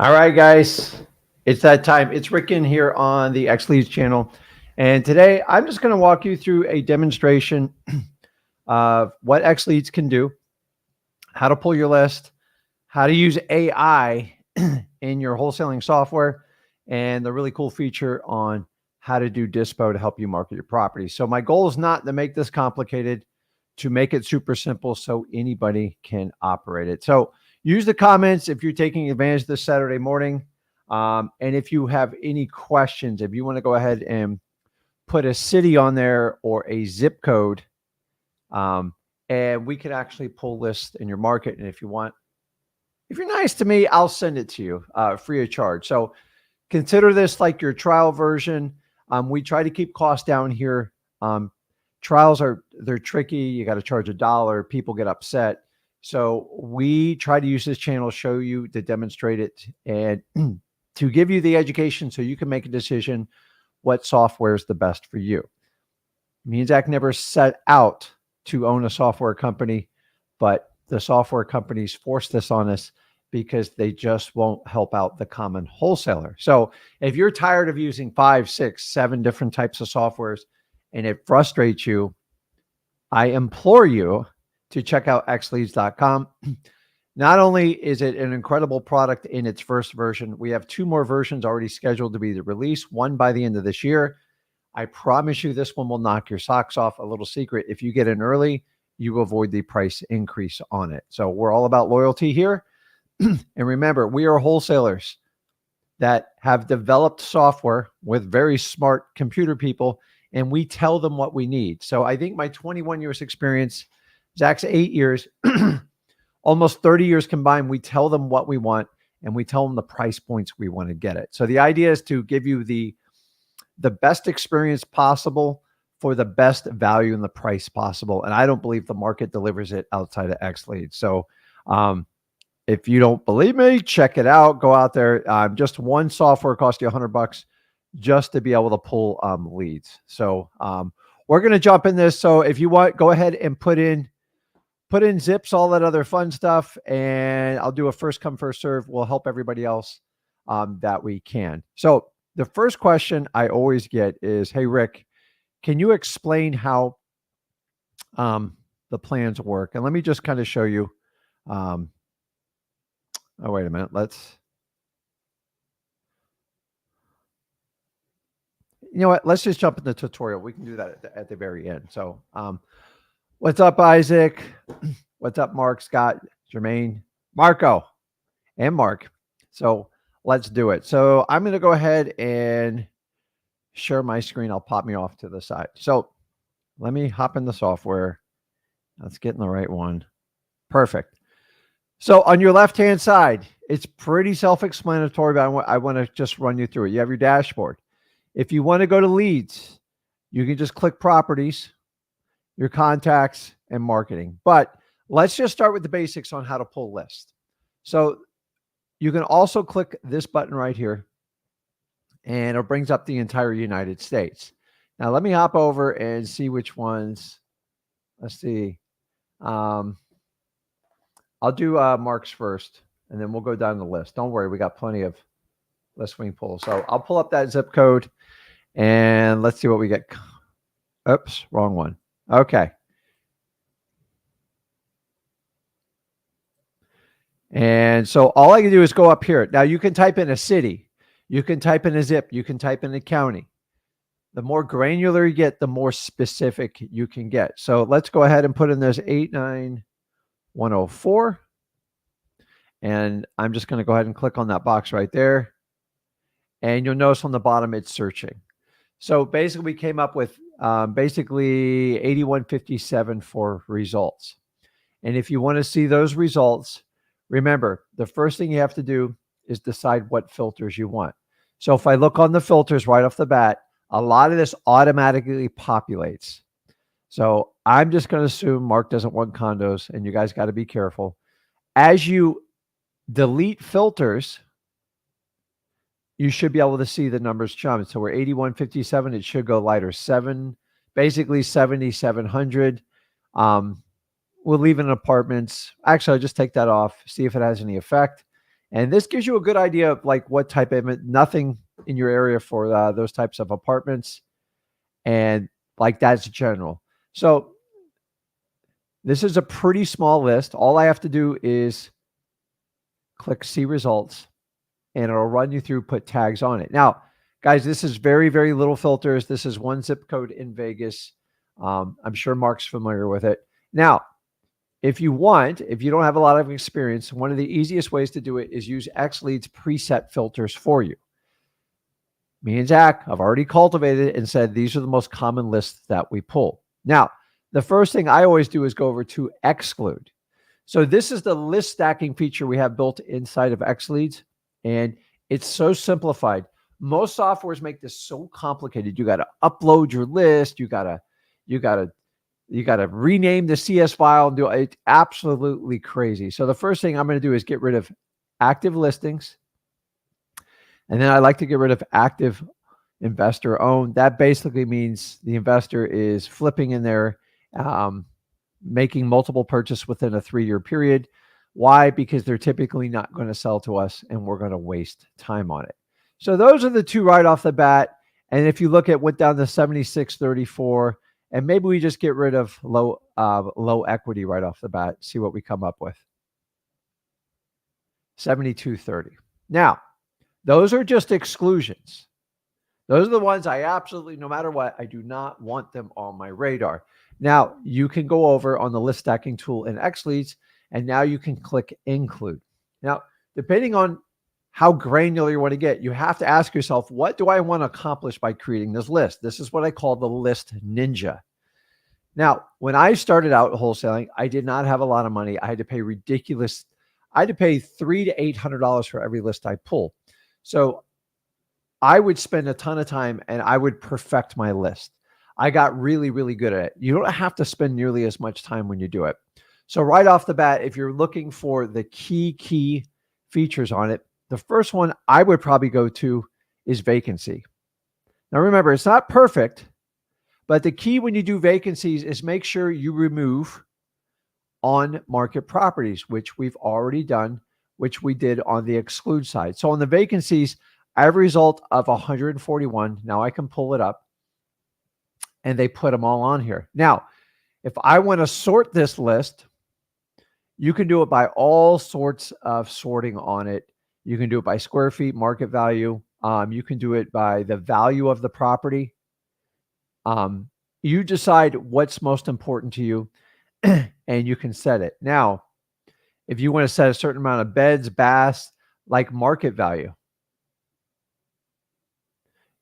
All right, guys, it's that time. It's Rick Ginn here on the XLeads channel. And today I'm just going to walk you through a demonstration of what XLeads can do, how to pull your list, how to use AI in your wholesaling software, and the really cool feature on how to do dispo to help you market your property. So my goal is not to make this complicated, to make it super simple so anybody can operate it. So use the comments if you're taking advantage this Saturday morning. And if you have any questions, if you want to go ahead and put a city on there or a zip code, and we can actually pull lists in your market. And if you want, if you're nice to me, I'll send it to you free of charge. So consider this like your trial version. We try to keep costs down here. Trials they're tricky. You got to charge $1. People get upset. So we try to use this channel, show you to demonstrate it, and to give you the education so you can make a decision what software is the best for you. Me and Zach never set out to own a software company, but the software companies force this on us because they just won't help out the common wholesaler. So if you're tired of using 5, 6, 7 different types of softwares and it frustrates you, I implore you to check out XLeads.com. Not only is it an incredible product in its first version, we have 2 more versions already scheduled to be released, one by the end of this year. I promise you this one will knock your socks off. A little secret, if you get in early, you avoid the price increase on it. So we're all about loyalty here. And remember, we are wholesalers that have developed software with very smart computer people, and we tell them what we need. So I think my 21 years experience, Zach's 8 years, almost 30 years combined, we tell them what we want, and we tell them the price points we want to get it. So the idea is to give you the best experience possible for the best value and the price possible. And I don't believe the market delivers it outside of XLeads. So if you don't believe me, check it out. Go out there. Just one software costs you $100 just to be able to pull leads. So we're going to jump in this. So if you want, go ahead and put in zips, all that other fun stuff. And I'll do a first come, first serve. We'll help everybody else that we can. So the first question I always get is, hey, Rick, can you explain how the plans work? And let me just kind of show you. Oh, wait a minute. You know what? Let's just jump in the tutorial. We can do that at the very end. So what's up, Isaac? What's up, Mark, Scott, Jermaine, Marco, and Mark? So let's do it. So I'm going to go ahead and share my screen. I'll pop me off to the side. So let me hop in the software. Let's get in the right one. Perfect. So on your left-hand side, it's pretty self-explanatory, but I want to just run you through it. You have your dashboard. If you want to go to leads, you can just click properties, your contacts, and marketing. But let's just start with the basics on how to pull lists. So you can also click this button right here, and it brings up the entire United States. Now, let me hop over and see which ones. Let's see. I'll do Mark's first, and then we'll go down the list. Don't worry, we got plenty of list wing pulls. So I'll pull up that zip code, and let's see what we get. Oops, wrong one. Okay. And so all I can do is go up here. Now you can type in a city, you can type in a zip, you can type in a county. The more granular you get, the more specific you can get. So let's go ahead and put in this 89104. And I'm just going to go ahead and click on that box right there. And you'll notice on the bottom, it's searching. So basically we came up with basically 8157 for results. And if you want to see those results, remember, the first thing you have to do is decide what filters you want. So if I look on the filters right off the bat, a lot of this automatically populates. So I'm just going to assume Mark doesn't want condos, and you guys got to be careful. As you delete filters, you should be able to see the numbers jump. So we're 8157. It should go lighter. Basically 7,700. We'll leave it in apartments. Actually, I'll just take that off, see if it has any effect. And this gives you a good idea of like what type of, nothing in your area for those types of apartments. And like that's general. So this is a pretty small list. All I have to do is click see results and it'll run you through, put tags on it. Now, guys, this is very, very little filters. This is one zip code in Vegas. I'm sure Mark's familiar with it. Now, if you don't have a lot of experience, one of the easiest ways to do it is use XLeads preset filters for you. Me and Zach have already cultivated it and said these are the most common lists that we pull. Now, the first thing I always do is go over to exclude. So this is the list stacking feature we have built inside of XLeads, and it's so simplified. Most softwares make this so complicated. You got to upload your list. You got to rename the CS file and do it. It's absolutely crazy. So the first thing I'm going to do is get rid of active listings. And then I like to get rid of active investor owned. That basically means the investor is flipping in there, making multiple purchases within a 3-year period. Why? Because they're typically not going to sell to us and we're going to waste time on it. So those are the two right off the bat. And if you look at went down to 76.34, and maybe we just get rid of low equity right off the bat, see what we come up with. 72.30. Now, those are just exclusions. Those are the ones I absolutely, no matter what, I do not want them on my radar. Now, you can go over on the list stacking tool in XLeads, and now you can click include. Now, depending on how granular you want to get, you have to ask yourself, what do I want to accomplish by creating this list? This is what I call the list ninja. Now, when I started out wholesaling, I did not have a lot of money. I had to pay $300 to $800 for every list I pull. So I would spend a ton of time and I would perfect my list. I got really, really good at it. You don't have to spend nearly as much time when you do it. So right off the bat, if you're looking for the key features on it, the first one I would probably go to is vacancy. Now remember, it's not perfect, but the key when you do vacancies is make sure you remove on-market properties, which we've already done, which we did on the exclude side. So on the vacancies, I have a result of 141. Now I can pull it up and they put them all on here. Now, if I want to sort this list, you can do it by all sorts of sorting on it. You can do it by square feet, market value. You can do it by the value of the property. You decide what's most important to you and you can set it. Now, if you want to set a certain amount of beds, baths, like market value,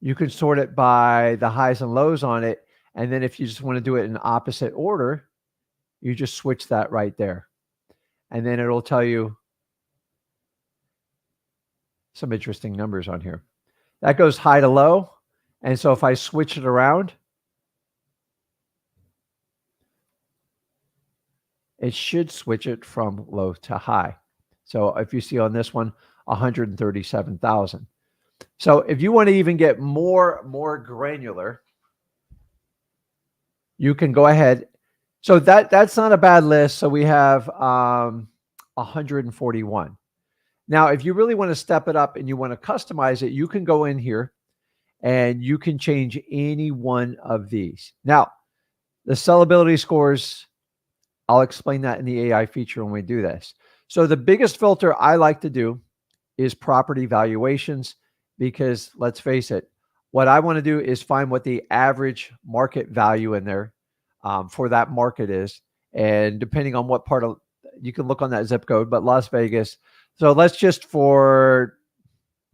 you can sort it by the highs and lows on it. And then if you just want to do it in opposite order, you just switch that right there. And then it'll tell you some interesting numbers on here. That goes high to low. And so if I switch it around, it should switch it from low to high. So if you see on this one, 137,000. So if you want to even get more granular, you can go ahead. So that's not a bad list. So we have 141. Now, if you really want to step it up and you want to customize it, you can go in here and you can change any one of these. Now, the sellability scores, I'll explain that in the AI feature when we do this. So the biggest filter I like to do is property valuations, because let's face it, what I want to do is find what the average market value in there for that market is. And depending on what part of, you can look on that zip code, but Las Vegas. So let's just, for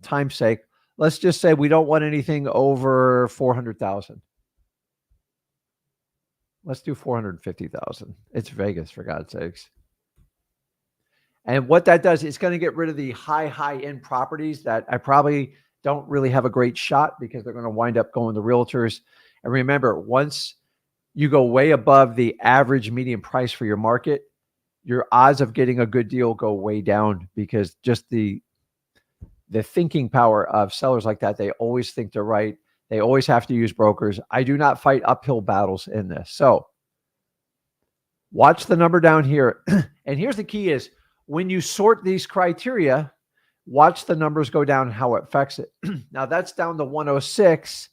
time's sake, let's just say we don't want anything over 400,000. Let's do 450,000. It's Vegas, for God's sakes. And what that does, it's going to get rid of the high-end properties that I probably don't really have a great shot, because they're going to wind up going to realtors. And remember, once you go way above the average median price for your market, your odds of getting a good deal go way down, because just the thinking power of sellers like that, they always think they're right. They always have to use brokers. I do not fight uphill battles in this. So watch the number down here. And here's the key is, when you sort these criteria, Watch the numbers go down and how it affects it. Now that's down to 106.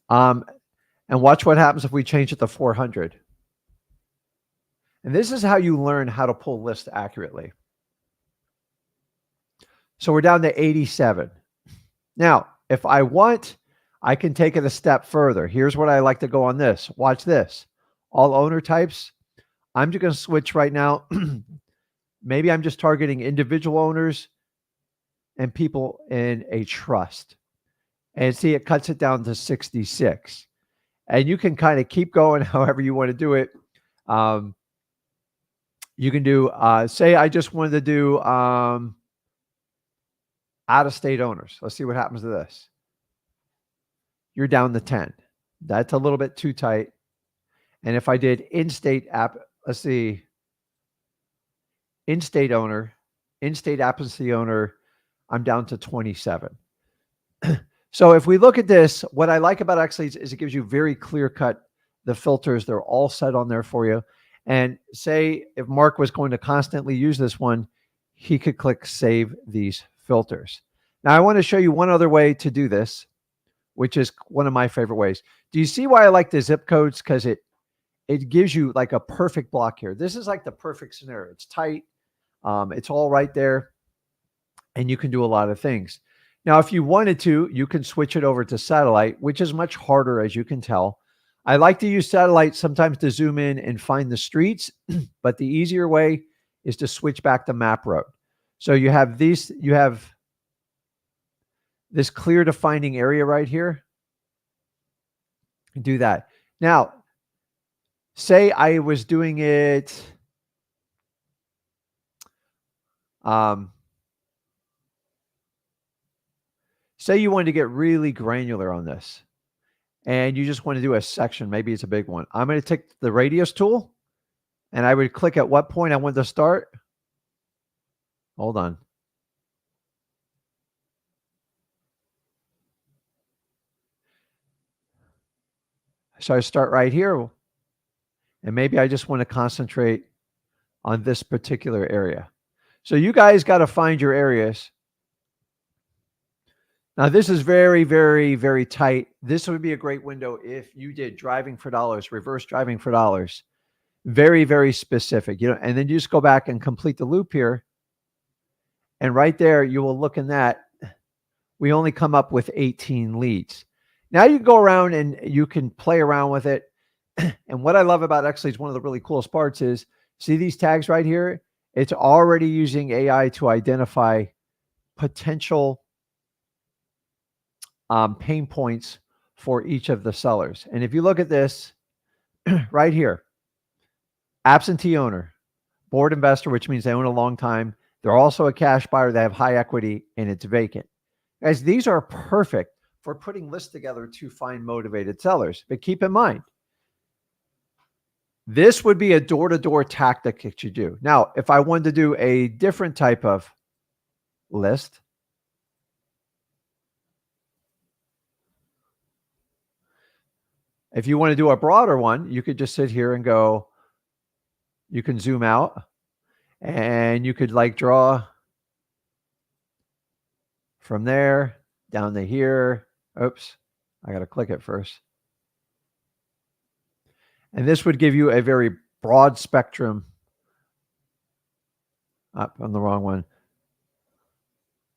And watch what happens if we change it to 400. And this is how you learn how to pull lists accurately. So we're down to 87. Now, if I want, I can take it a step further. Here's what I like to go on this. Watch this. All owner types. I'm just going to switch right now. Maybe I'm just targeting individual owners and people in a trust. And see, it cuts it down to 66. And you can kind of keep going however you want to do it. You can do, say I just wanted to do out-of-state owners. Let's see what happens to this. You're down to 10. That's a little bit too tight. And if I did in-state app, let's see, in-state owner, in-state absentee owner, I'm down to 27. So if we look at this, what I like about XLeads is it gives you very clear-cut the filters. They're all set on there for you. And say if Mark was going to constantly use this one, he could click Save These Filters. Now, I want to show you one other way to do this, which is one of my favorite ways. Do you see why I like the zip codes? Because it gives you like a perfect block here. This is like the perfect scenario. It's tight. It's all right there. And you can do a lot of things. Now, if you wanted to, you can switch it over to satellite, which is much harder, as you can tell. I like to use satellite sometimes to zoom in and find the streets, but the easier way is to switch back to map road. So you have these, you have this clear defining area right here. Do that. Now, say I was doing it, say you wanted to get really granular on this and you just want to do a section. Maybe it's a big one. I'm going to take the radius tool and I would click at what point I want to start. Hold on. So I start right here and maybe I just want to concentrate on this particular area. So you guys got to find your areas. Now, this is very, very, very tight. This would be a great window if you did driving for dollars, reverse driving for dollars. Very, very specific. And then you just go back and complete the loop here. And right there, you will look in that. We only come up with 18 leads. Now you go around and you can play around with it. And what I love about XLeads, one of the really coolest parts is, see these tags right here? It's already using AI to identify potential pain points for each of the sellers. And if you look at this right here, absentee owner, board investor, which means they own a long time. They're also a cash buyer. They have high equity and it's vacant. Guys, these are perfect for putting lists together to find motivated sellers. But keep in mind, this would be a door-to-door tactic that you do. Now, if I wanted to do a different type of list, if you want to do a broader one, you could just sit here and go, you can zoom out and you could like draw from there down to here. Oops, I got to click it first. And this would give you a very broad spectrum. Up on the wrong one.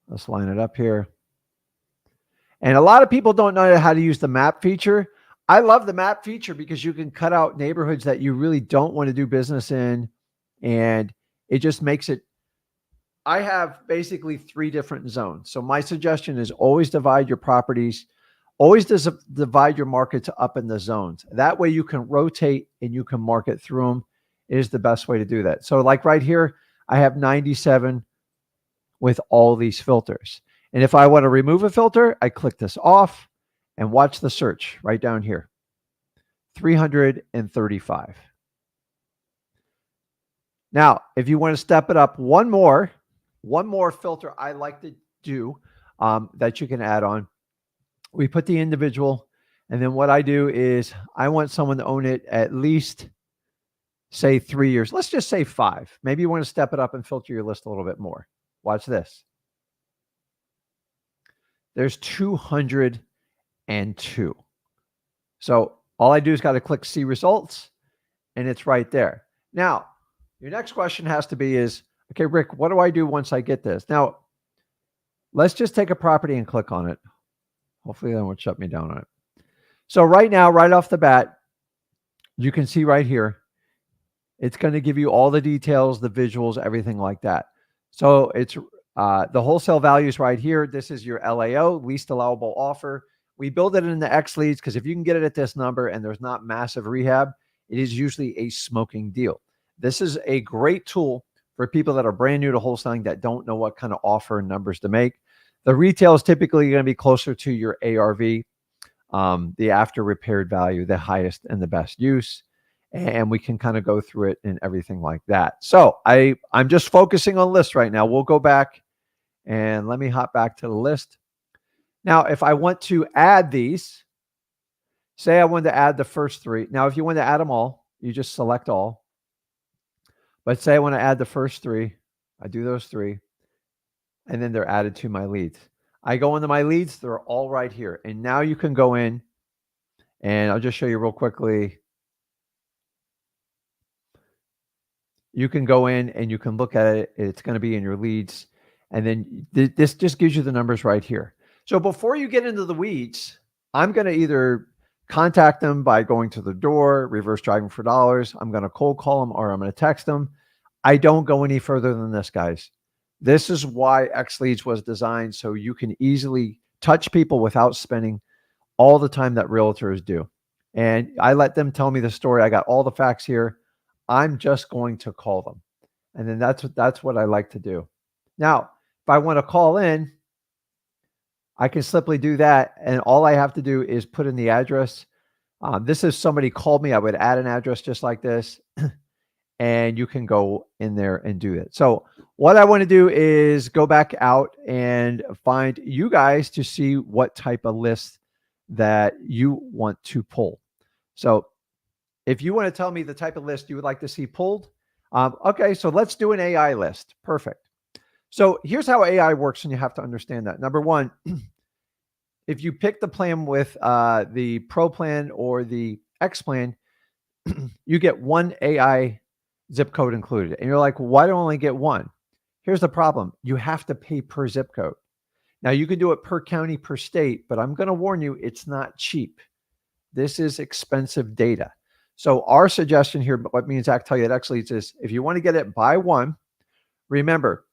Let's line it up here. And a lot of people don't know how to use the map feature. I love the map feature because you can cut out neighborhoods that you really don't want to do business in. And it just makes it, I have basically 3 different zones. So my suggestion is always divide your properties, always divide your markets up in the zones. That way you can rotate and you can market through them. It is the best way to do that. So like right here, I have 97 with all these filters. And if I want to remove a filter, I click this off and watch the search right down here. 335. Now, if you want to step it up one more filter I like to do that you can add on. We put the individual, and then what I do is I want someone to own it at least, say 3 years. Let's just say 5. Maybe you want to step it up and filter your list a little bit more. Watch this. There's 202. So all I do is got to click see results, and it's right there. Now, your next question has to be is, okay, Rick, what do I do once I get this? Now, let's just take a property and click on it. Hopefully that won't shut me down on it. So right now, right off the bat, you can see right here, it's going to give you all the details, the visuals, everything like that. So it's the wholesale values right here. This is your LAO, least allowable offer. We build it in the XLeads because if you can get it at this number and there's not massive rehab, it is usually a smoking deal. This is a great tool for people that are brand new to wholesaling that don't know what kind of offer and numbers to make. The retail is typically going to be closer to your ARV, the after repaired value, the highest and the best use. And we can kind of go through it and everything like that. So I'm just focusing on lists right now. We'll go back and let me hop back to the list. Now, if I want to add these, say I wanted to add the first three. Now, if you want to add them all, you just select all. But say I want to add the first three. I do those three. And then they're added to my leads. I go into my leads. They're all right here. And now you can go in, and I'll just show you real quickly. You can go in and you can look at it. It's going to be in your leads. And then this just gives you the numbers right here. So before you get into the weeds, I'm going to either contact them by going to the door, reverse driving for dollars. I'm going to cold call them, or I'm going to text them. I don't go any further than this, guys. This is why XLeads was designed, so you can easily touch people without spending all the time that realtors do. And I let them tell me the story. I got all the facts here. I'm just going to call them. And then that's what I like to do. Now, if I want to call in, I can simply do that. And all I have to do is put in the address. This is somebody called me. I would add an address just like this. And you can go in there and do it. So what I want to do is go back out and find you guys to see what type of list that you want to pull. So if you want to tell me the type of list you would like to see pulled, okay, so let's do an AI list. Perfect. So here's how AI works, and you have to understand that. Number one, if you pick the plan with the Pro plan or the X plan, you get one AI zip code included. And you're like, well, why do I only get one? Here's the problem. You have to pay per zip code. Now, you can do it per county, per state, but I'm going to warn you, it's not cheap. This is expensive data. So our suggestion here, what me and Zach tell you at XLeads is, if you want to get it by one, remember,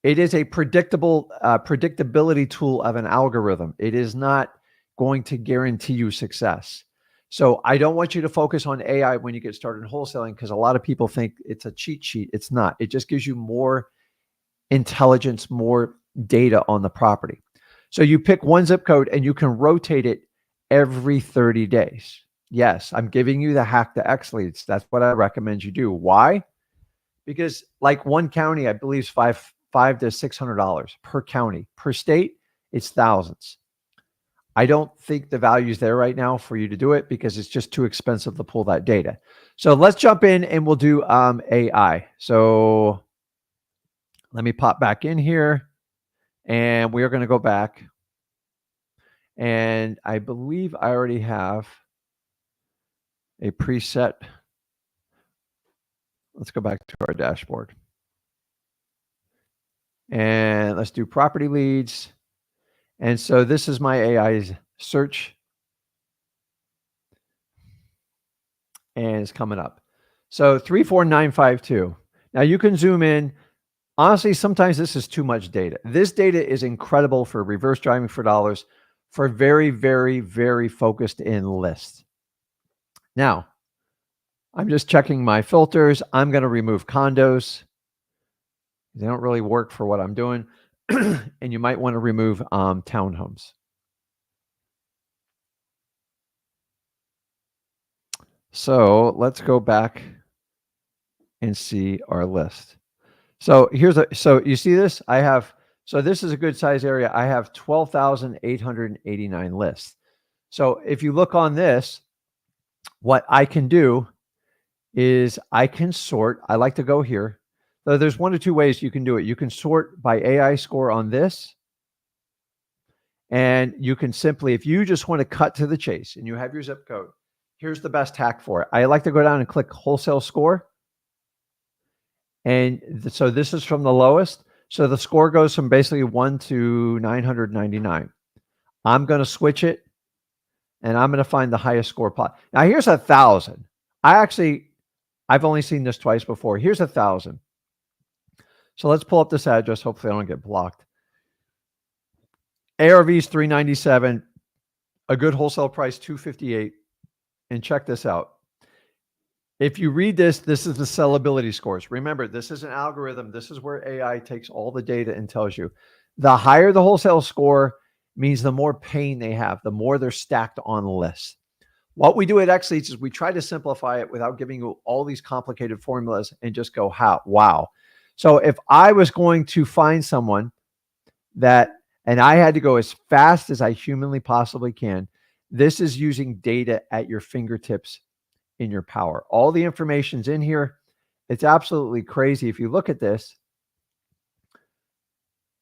it is a predictability tool of an algorithm. It is not going to guarantee you success. So I don't want you to focus on AI when you get started in wholesaling, because a lot of people think it's a cheat sheet. It's not. It just gives you more intelligence, more data on the property. So you pick one zip code and you can rotate it every 30 days. Yes, I'm giving you the hack to XLeads. That's what I recommend you do. Why? Because like one county, I believe is $500 to $600 per county. Per state, it's thousands. I don't think the value is there right now for you to do it because it's just too expensive to pull that data. So let's jump in and we'll do AI. So let me pop back in here, and we are going to go back. And I believe I already have a preset. Let's go back to our dashboard. And let's do property leads. And so this is my AI's search. And it's coming up. So 34952. Now you can zoom in. Honestly, sometimes this is too much data. This data is incredible for reverse driving for dollars, for very, very, very focused in lists. Now, I'm just checking my filters. I'm going to remove condos. They don't really work for what I'm doing. And you might want to remove townhomes. So let's go back and see our list. So so you see this? So this is a good size area. I have 12,889 lists. So if you look on this, what I can do is I can sort. I like to go here. So there's one or two ways you can do it. You can sort by AI score on this, and you can simply, if you just want to cut to the chase and you have your zip code, here's the best hack for it. I like to go down and click wholesale score. And so this is from the lowest. So the score goes from basically 1 to 999. I'm going to switch it, and I'm going to find the highest score plot. Now here's 1,000. I've only seen this twice before. Here's 1,000. So let's pull up this address. Hopefully I don't get blocked. ARV is 397. A good wholesale price, 258. And check this out. If you read this, this is the sellability scores. Remember, this is an algorithm. This is where AI takes all the data and tells you. The higher the wholesale score means the more pain they have, the more they're stacked on the list. What we do at XLeads is we try to simplify it without giving you all these complicated formulas and just go, wow. So if I was going to find someone and I had to go as fast as I humanly possibly can, this is using data at your fingertips in your power. All the information's in here. It's absolutely crazy if you look at this.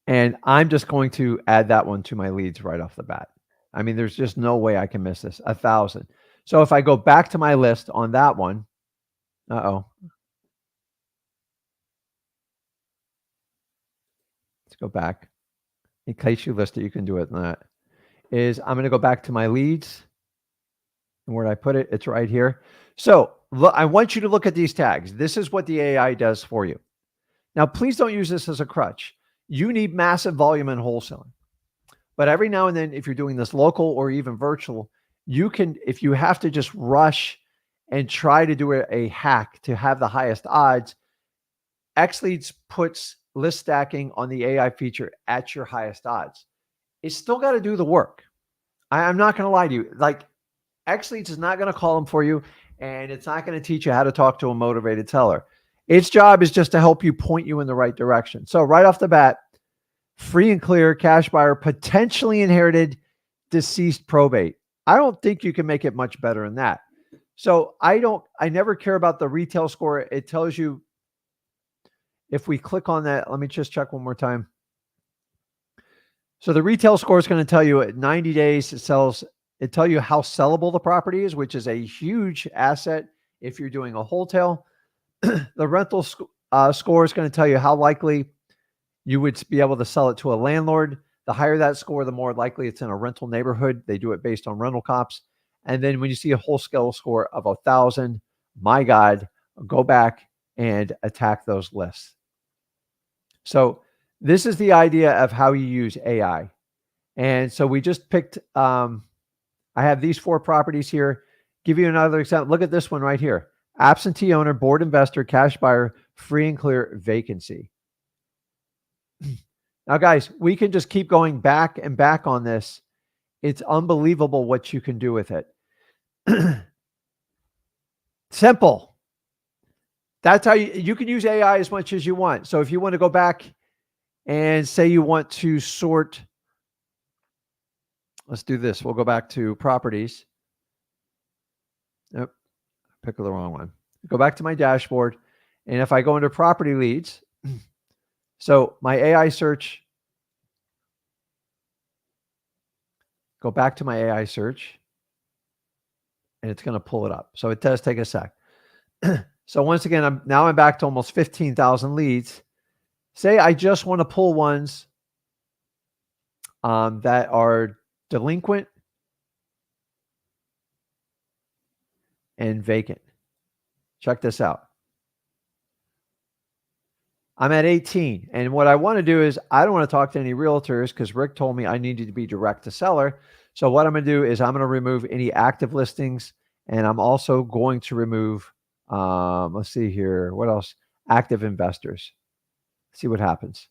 And I'm just going to add that one to my leads right off the bat. I mean, there's just no way I can miss this. 1,000. So if I go back to my list on that one, let's go back. In case you list it, you can do it in that. I'm going to go back to my leads. And where did I put it? It's right here. So look, I want you to look at these tags. This is what the AI does for you. Now, please don't use this as a crutch. You need massive volume in wholesaling. But every now and then, if you're doing this local or even virtual, you can, if you have to just rush and try to do a hack to have the highest odds, XLeads puts list stacking on the AI feature at your highest odds. It's still got to do the work. I'm not going to lie to you. Like, XLeads is not going to call them for you, and it's not going to teach you how to talk to a motivated seller. Its job is just to help you, point you in the right direction. So right off the bat, free and clear, cash buyer, potentially inherited, deceased probate. I don't think you can make it much better than that. So I never care about the retail score. It tells you, if we click on that, let me just check one more time. So the retail score is going to tell you at 90 days it tell you how sellable the property is, which is a huge asset if you're doing a wholesale. The rental score is going to tell you how likely you would be able to sell it to a landlord. The higher that score, the more likely it's in a rental neighborhood. They do it based on rental comps. And then when you see a wholesale score of 1,000, my God, go back and attack those lists. So this is the idea of how you use AI. And so we just picked, I have these 4 properties here. Give you another example. Look at this one right here. Absentee owner, board investor, cash buyer, free and clear, vacancy. Now, guys, we can just keep going back and back on this. It's unbelievable what you can do with it. Simple. That's how you can use AI as much as you want. So if you want to go back and say you want to sort, let's do this. We'll go back to properties. Nope, pick the wrong one. Go back to my dashboard. And if I go into property leads, so my AI search, go back to my AI search, and it's going to pull it up. So it does take a sec. So once again, I'm back to almost 15,000 leads. Say I just want to pull ones that are delinquent and vacant. Check this out. I'm at 18. And what I want to do is I don't want to talk to any realtors because Rick told me I needed to be direct to seller. So what I'm going to do is I'm going to remove any active listings. And I'm also going to remove, let's see here. What else? Active investors. See what happens.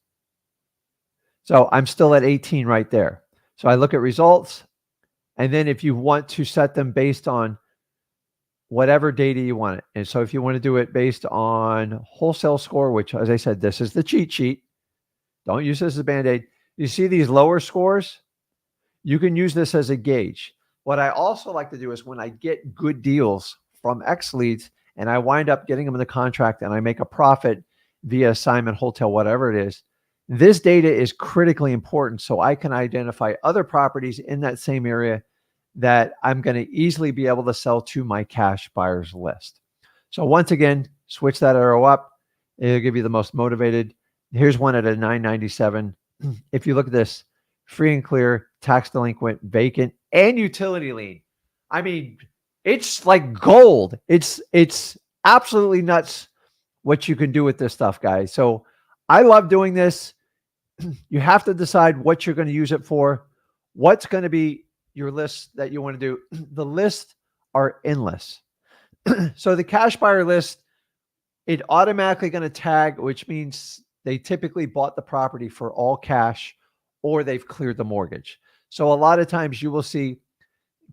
So I'm still at 18 right there. So I look at results. And then if you want to set them based on whatever data you want it. And so if you want to do it based on wholesale score, which, as I said, this is the cheat sheet. Don't use this as a Band-Aid. You see these lower scores? You can use this as a gauge. What I also like to do is when I get good deals from XLeads and I wind up getting them in the contract and I make a profit, via assignment, wholesale, whatever it is. This data is critically important so I can identify other properties in that same area that I'm going to easily be able to sell to my cash buyers list. So once again, switch that arrow up. It'll give you the most motivated. Here's one at a 997. If you look at this, free and clear, tax delinquent, vacant, and utility lien. I mean, it's like gold. It's absolutely nuts what you can do with this stuff, guys. So I love doing this. You have to decide what you're going to use it for. What's going to be your list that you want to do? The lists are endless. So the cash buyer list, it automatically going to tag, which means they typically bought the property for all cash or they've cleared the mortgage. So a lot of times you will see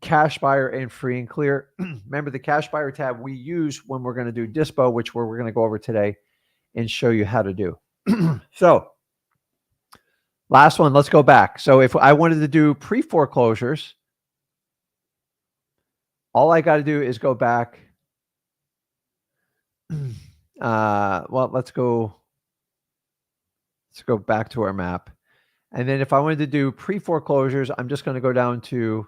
cash buyer and free and clear. Remember the cash buyer tab we use when we're going to do dispo, which we're going to go over today and show you how to do. So last one, let's go back. So if I wanted to do pre-foreclosures, all I got to do is go back. Well, let's go back to our map. And then if I wanted to do pre-foreclosures, I'm just going to go down to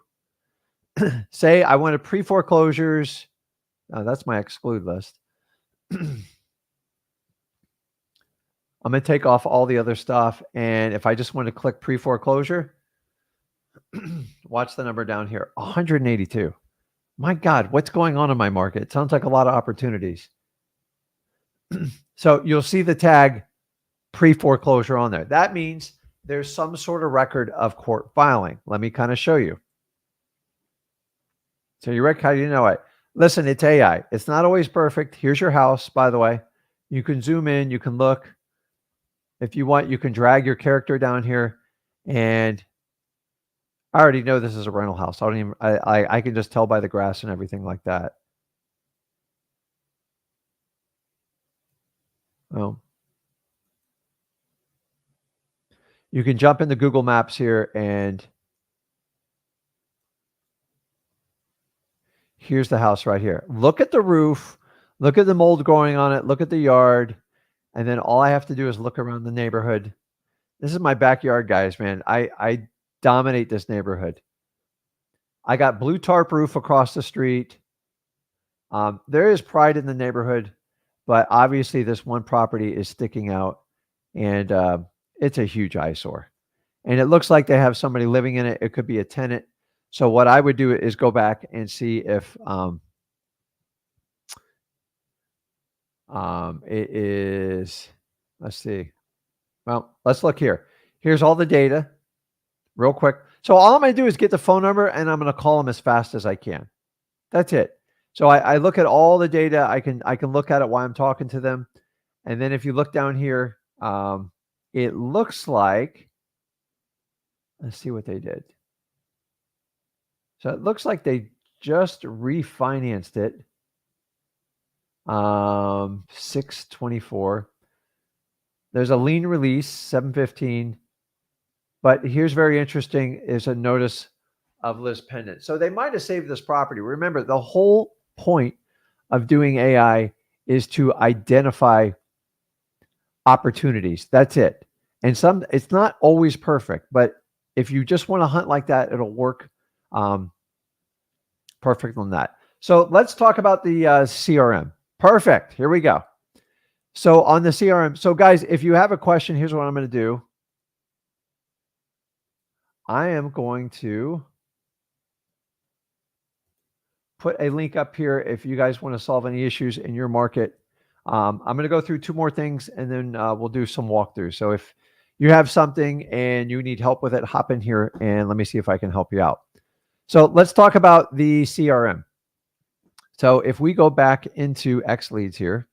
say I wanted pre-foreclosures. That's my exclude list. I'm going to take off all the other stuff. And if I just want to click pre-foreclosure, watch the number down here, 182. My God, what's going on in my market? It sounds like a lot of opportunities. So you'll see the tag pre-foreclosure on there. That means there's some sort of record of court filing. Let me kind of show you. So you Rick, how do you know it? Listen, it's AI. It's not always perfect. Here's your house, by the way. You can zoom in, you can look. If you want, you can drag your character down here. And I already know this is a rental house. I can just tell by the grass and everything like that. Oh. You can jump into Google Maps here and here's the house right here. Look at the roof. Look at the mold growing on it. Look at the yard. And then all I have to do is look around the neighborhood. This is my backyard, guys, man. I dominate this neighborhood. I got blue tarp roof across the street. There is pride in the neighborhood, but obviously this one property is sticking out and it's a huge eyesore. And it looks like they have somebody living in it. It could be a tenant. So what I would do is go back and see if it is, let's see. Well, let's look here. Here's all the data real quick. So all I'm going to do is get the phone number and I'm going to call them as fast as I can. That's it. So I look at all the data. I can look at it while I'm talking to them. And then if you look down here, it looks like, let's see what they did. So it looks like they just refinanced it. 624. There's a lien release, 715. But here's very interesting is a notice of list pendant. So they might have saved this property. Remember, the whole point of doing AI is to identify opportunities. That's it. And it's not always perfect, but if you just want to hunt like that, it'll work perfect on that. So let's talk about the CRM. Perfect. Here we go. So on the CRM, so guys, if you have a question, here's what I'm going to do. I am going to put a link up here if you guys want to solve any issues in your market. I'm going to go through two more things and then we'll do some walkthroughs. So if you have something and you need help with it, hop in here and let me see if I can help you out. So let's talk about the CRM. So if we go back into XLeads here.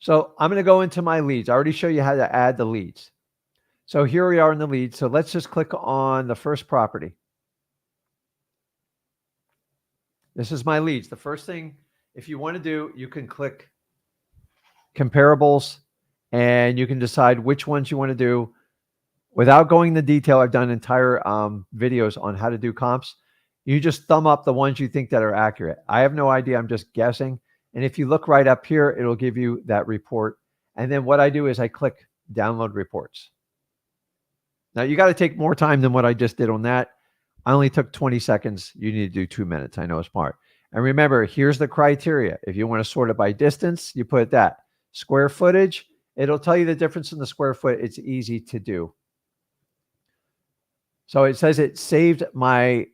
So I'm going to go into my leads. I already showed you how to add the leads. So here we are in the leads. So let's just click on the first property. This is my leads. The first thing, if you want to do, you can click comparables and you can decide which ones you want to do. Without going into detail, I've done entire videos on how to do comps. You just thumb up the ones you think that are accurate. I have no idea. I'm just guessing. And if you look right up here, it'll give you that report. And then what I do is I click download reports. Now you got to take more time than what I just did on that. I only took 20 seconds. You need to do 2 minutes. I know it's smart. And remember, here's the criteria. If you want to sort it by distance, you put that. Square footage, it'll tell you the difference in the square foot. It's easy to do. So it says it saved my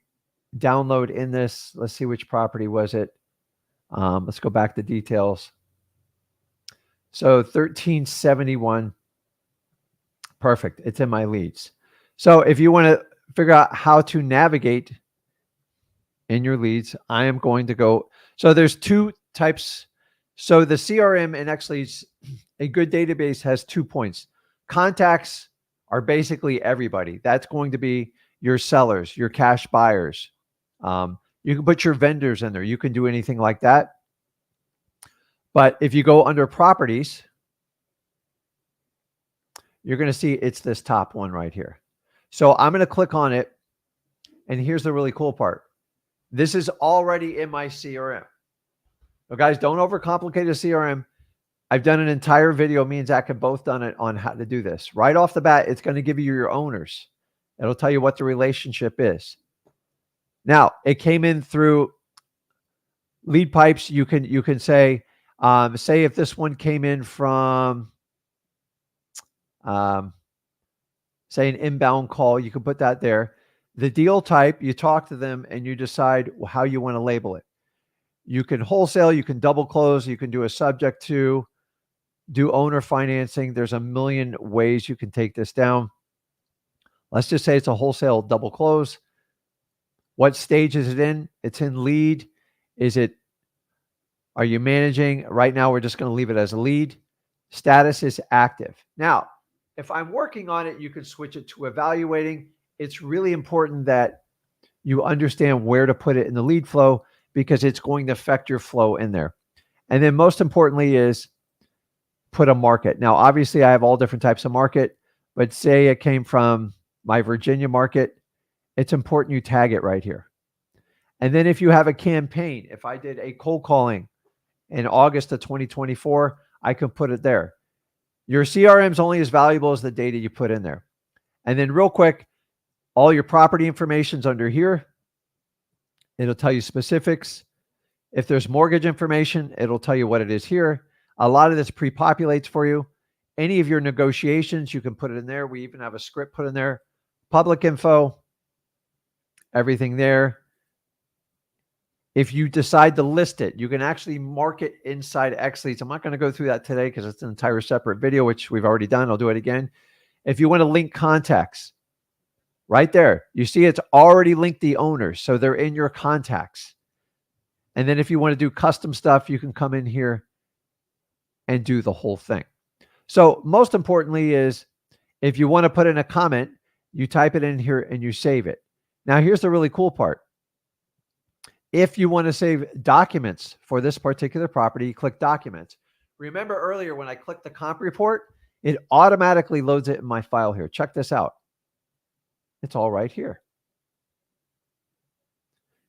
download in this. Let's see, which property was it? Let's go back to details. So 1371. Perfect. It's in my leads. So if you want to figure out how to navigate in your leads, I am going to go. So there's 2 types. So the CRM in XLeads, a good database has 2 points. Contacts are basically everybody. That's going to be your sellers, your cash buyers. You can put your vendors in there. You can do anything like that. But if you go under properties, you're going to see it's this top one right here. So I'm going to click on it. And here's the really cool part. This is already in my CRM. So guys, don't overcomplicate a CRM. I've done an entire video. Me and Zach have both done it on how to do this. Right off the bat, it's going to give you your owners. It'll tell you what the relationship is. Now, it came in through lead pipes. You can say, say if this one came in from, say an inbound call, you can put that there. The deal type, you talk to them and you decide how you want to label it. You can wholesale, you can double close, you can do a subject to, do owner financing. There's a million ways you can take this down. Let's just say it's a wholesale double close. What stage is it in? It's in lead. Are you managing? Right now, we're just going to leave it as a lead. Status is active. Now, if I'm working on it, you can switch it to evaluating. It's really important that you understand where to put it in the lead flow because it's going to affect your flow in there. And then most importantly is put a market. Now, obviously, I have all different types of market, but say it came from my Virginia market, it's important you tag it right here. And then if you have a campaign, if I did a cold calling in August of 2024, I can put it there. Your CRM is only as valuable as the data you put in there. And then real quick, all your property information is under here. It'll tell you specifics. If there's mortgage information, it'll tell you what it is here. A lot of this pre-populates for you. Any of your negotiations, you can put it in there. We even have a script put in there. Public info, everything there. If you decide to list it, you can actually mark it inside XLeads. I'm not going to go through that today because it's an entire separate video, which we've already done. I'll do it again. If you want to link contacts, right there, you see it's already linked the owners. So they're in your contacts. And then if you want to do custom stuff, you can come in here and do the whole thing. So most importantly is if you want to put in a comment, you type it in here and you save it. Now, here's the really cool part. If you want to save documents for this particular property, you click documents. Remember earlier when I clicked the comp report, it automatically loads it in my file here. Check this out. It's all right here.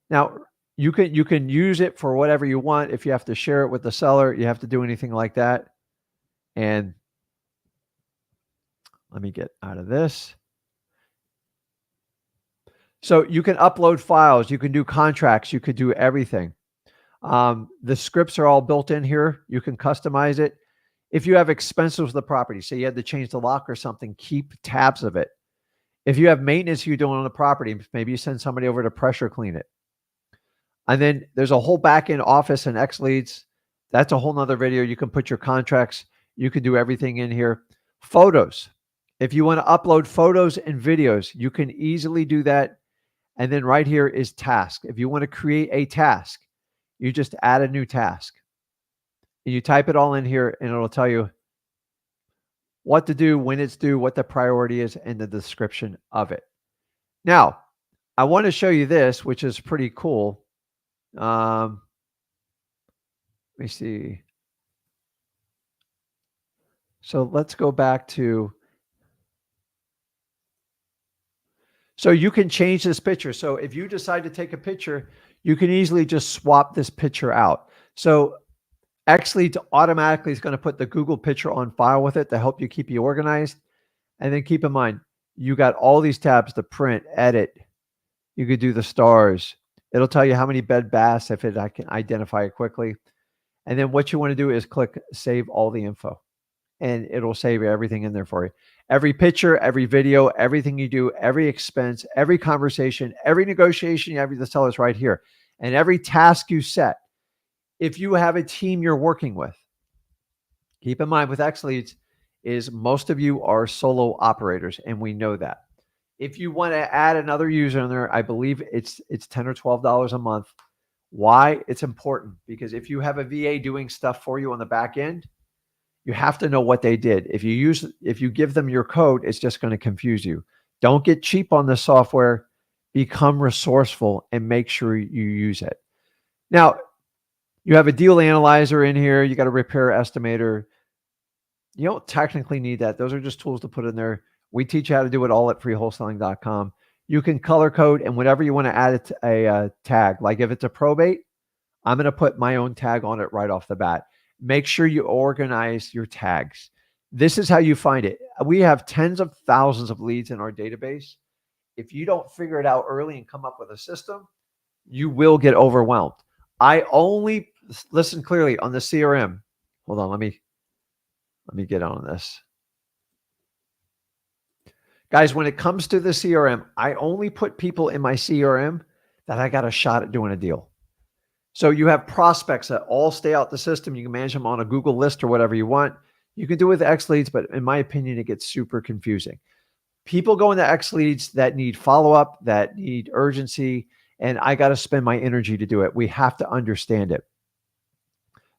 Now, you can use it for whatever you want. If you have to share it with the seller, you have to do anything like that. And let me get out of this. So you can upload files, you can do contracts, you could do everything. The scripts are all built in here. You can customize it. If you have expenses with the property, say you had to change the lock or something, keep tabs of it. If you have maintenance you're doing on the property, maybe you send somebody over to pressure clean it. And then there's a whole back-end office in XLeads. That's a whole nother video. You can put your contracts. You can do everything in here. Photos. If you want to upload photos and videos, you can easily do that. And then right here is task. If you want to create a task, you just add a new task. And you type it all in here and it'll tell you what to do, when it's due, what the priority is, and the description of it. Now, I want to show you this, which is pretty cool. Let me see. So let's go back to, so you can change this picture. So if you decide to take a picture, you can easily just swap this picture out. So XLeads automatically is going to put the Google picture on file with it to help you keep you organized. And then keep in mind, you got all these tabs to print, edit. You could do the stars. It'll tell you how many bed baths if I can identify it quickly. And then what you want to do is click save all the info, and it'll save everything in there for you. Every picture, every video, everything you do, every expense, every conversation, every negotiation you have with the sellers right here, and every task you set. If you have a team you're working with, keep in mind with XLeads is most of you are solo operators, and we know that. If you want to add another user in there, I believe it's $10 or $12 a month. Why? It's important because if you have a VA doing stuff for you on the back end, you have to know what they did. If you give them your code, it's just going to confuse you. Don't get cheap on the software. Become resourceful and make sure you use it. Now, you have a deal analyzer in here. You got a repair estimator. You don't technically need that. Those are just tools to put in there. We teach you how to do it all at freewholesaling.com. You can color code, and whenever you want to add a tag, like if it's a probate, I'm going to put my own tag on it right off the bat. Make sure you organize your tags. This is how you find it. We have tens of thousands of leads in our database. If you don't figure it out early and come up with a system, you will get overwhelmed. I only listen clearly on the CRM. Hold on, let me get on this. Guys, when it comes to the CRM, I only put people in my CRM that I got a shot at doing a deal. So you have prospects that all stay out the system. You can manage them on a Google list or whatever you want. You can do it with XLeads, but in my opinion, it gets super confusing. People go into XLeads that need follow-up, that need urgency, and I got to spend my energy to do it. We have to understand it.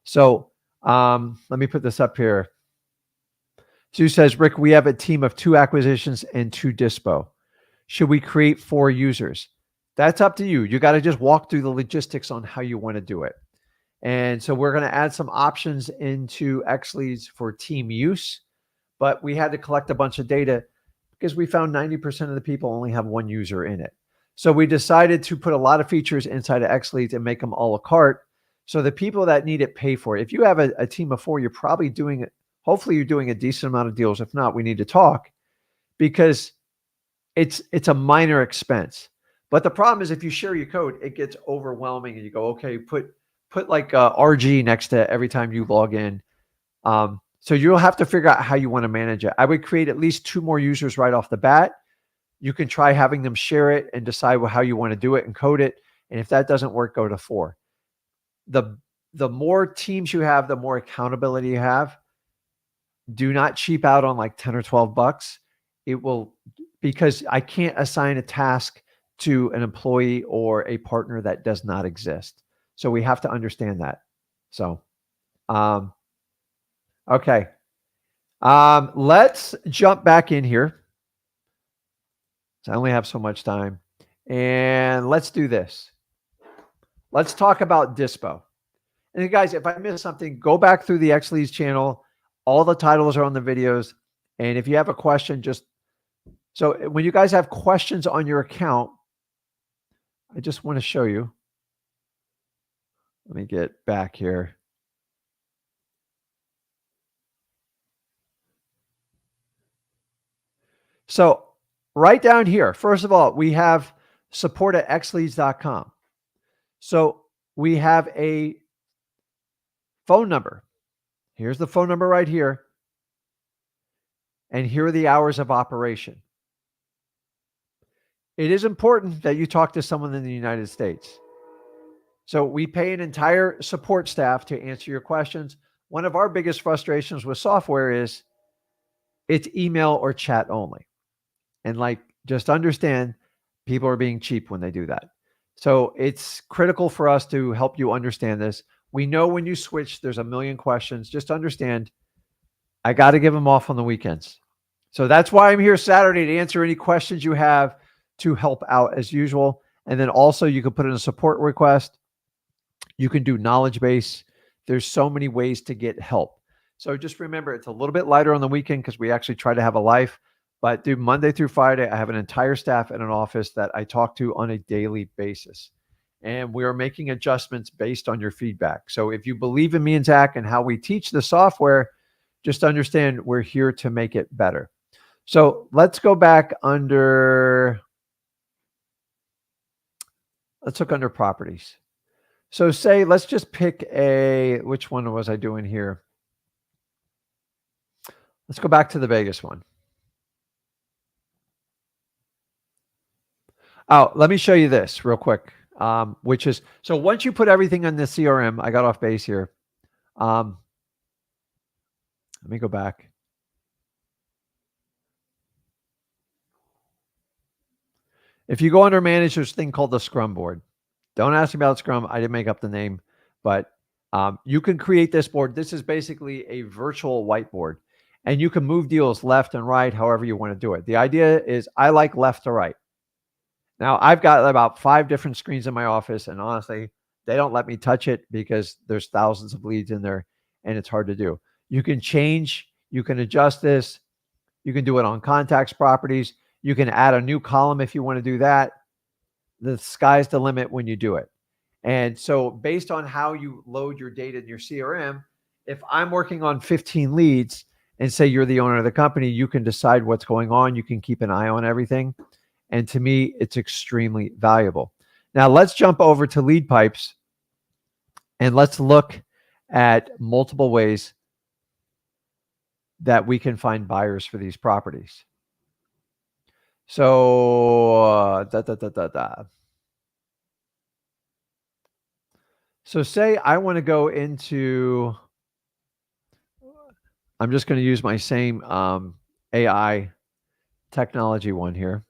So let me put this up here. Sue says, Rick, we have a team of 2 acquisitions and 2 dispo. Should we create 4 users? That's up to you. You got to just walk through the logistics on how you want to do it. And so we're going to add some options into XLeads for team use, but we had to collect a bunch of data because we found 90% of the people only have 1 user in it. So we decided to put a lot of features inside of XLeads and make them a la carte. So the people that need it pay for it. If you have a team of 4, you're probably doing it. Hopefully you're doing a decent amount of deals. If not, we need to talk because it's a minor expense. But the problem is if you share your code, it gets overwhelming and you go, okay, put like RG next to every time you log in. So you'll have to figure out how you want to manage it. I would create at least 2 more users right off the bat. You can try having them share it and decide how you want to do it and code it. And if that doesn't work, go to 4. The more teams you have, the more accountability you have. Do not cheap out on like 10 or 12 bucks. It will, because I can't assign a task to an employee or a partner that does not exist. So we have to understand that. So, okay. Let's jump back in here. So I only have so much time. And let's do this. Let's talk about dispo. And guys, if I missed something, go back through the XLeads channel. All the titles are on the videos. And if you have a question, so when you guys have questions on your account, I just want to show you. Let me get back here. So right down here, first of all, we have support at xleads.com. So we have a phone number. Here's the phone number right here. And here are the hours of operation. It is important that you talk to someone in the United States. So we pay an entire support staff to answer your questions. One of our biggest frustrations with software is it's email or chat only. And just understand people are being cheap when they do that. So it's critical for us to help you understand this. We know when you switch, there's a million questions. Just understand, I got to give them off on the weekends. So that's why I'm here Saturday to answer any questions you have to help out as usual. And then also you can put in a support request. You can do knowledge base. There's so many ways to get help. So just remember, it's a little bit lighter on the weekend because we actually try to have a life. But Monday through Friday, I have an entire staff in an office that I talk to on a daily basis. and we are making adjustments based on your feedback. So if you believe in me and Zach and how we teach the software, just understand we're here to make it better. So let's go back under, let's look under properties. So say, let's just pick which one was I doing here? Let's go back to the Vegas one. Oh, let me show you this real quick, which is, so once you put everything in the CRM, I got off base here. Let me go back. If you go under manage, there's a thing called the Scrum board. Don't ask me about Scrum. I didn't make up the name, but you can create this board. This is basically a virtual whiteboard, and you can move deals left and right, however you want to do it. The idea is I like left to right. Now, I've got about 5 different screens in my office, and honestly, they don't let me touch it because there's thousands of leads in there, and it's hard to do. You can change, you can adjust this. You can do it on contacts properties. You can add a new column if you want to do that. The sky's the limit when you do it. And so based on how you load your data in your CRM, if I'm working on 15 leads and say you're the owner of the company, you can decide what's going on. You can keep an eye on everything. And to me, it's extremely valuable. Now let's jump over to lead pipes and let's look at multiple ways that we can find buyers for these properties. So, So say I want to go into, I'm just going to use my same AI technology one here.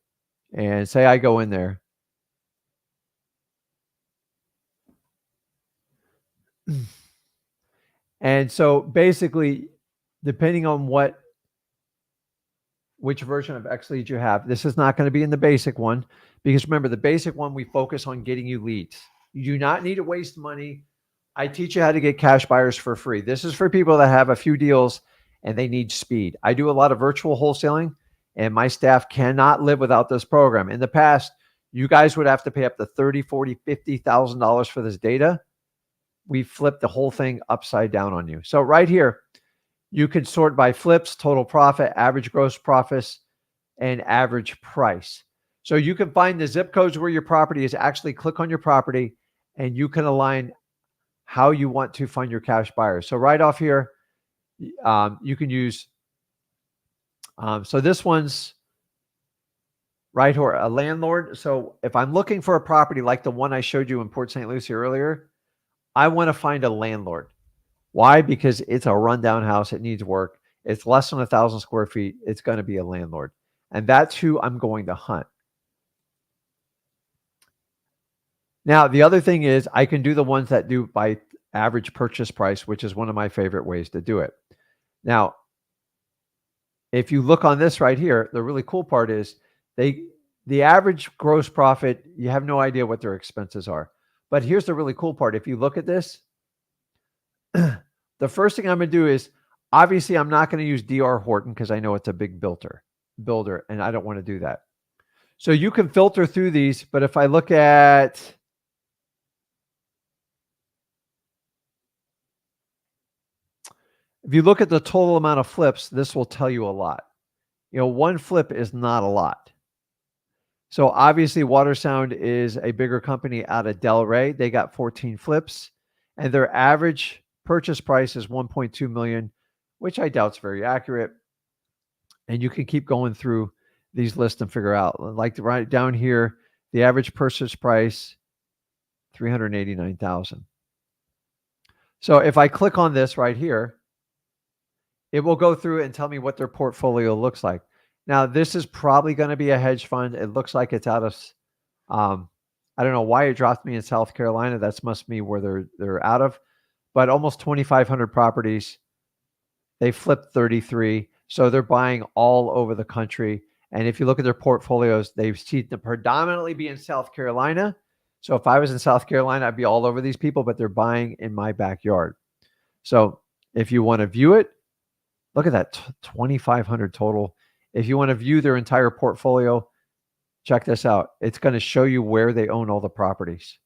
And say I go in there. And so basically, depending on which version of XLeads you have, this is not going to be in the basic one, because remember, the basic one, we focus on getting you leads. You do not need to waste money. I teach you how to get cash buyers for free. This is for people that have a few deals and they need speed. I do a lot of virtual wholesaling, and my staff cannot live without this program. In the past, you guys would have to pay up to $30,000, $40,000, $50,000 for this data. We flipped the whole thing upside down on you. So right here, you can sort by flips, total profit, average gross profits, and average price. So you can find the zip codes where your property is. Actually click on your property and you can align how you want to find your cash buyers. So right off here, you can use, so this one's right here, a landlord. So if I'm looking for a property like the one I showed you in Port St. Lucie earlier, I want to find a landlord. Why? Because it's a rundown house. It needs work. It's less than 1,000 square feet. It's going to be a landlord. And that's who I'm going to hunt. Now, the other thing is I can do the ones that do by average purchase price, which is one of my favorite ways to do it. Now, if you look on this right here, the really cool part is the average gross profit, you have no idea what their expenses are. But here's the really cool part. If you look at this, the first thing I'm going to do is, obviously, I'm not going to use DR Horton because I know it's a big builder, and I don't want to do that. So you can filter through these, but if I look at, if you look at the total amount of flips, this will tell you a lot. You know, one flip is not a lot. So obviously Watersound is a bigger company out of Delray. They got 14 flips, and their average purchase price is 1.2 million, which I doubt is very accurate. And you can keep going through these lists and figure out, like right down here, the average purchase price, 389,000. So if I click on this right here, it will go through and tell me what their portfolio looks like. Now, this is probably going to be a hedge fund. It looks like it's out of, I don't know why it dropped me in South Carolina. That must be where they're out of, but almost 2,500 properties. They flipped 33. So they're buying all over the country. And if you look at their portfolios, they seem to predominantly be in South Carolina. So if I was in South Carolina, I'd be all over these people, but they're buying in my backyard. So if you want to view it, look at that, 2,500 total. If you want to view their entire portfolio, check this out. It's going to show you where they own all the properties.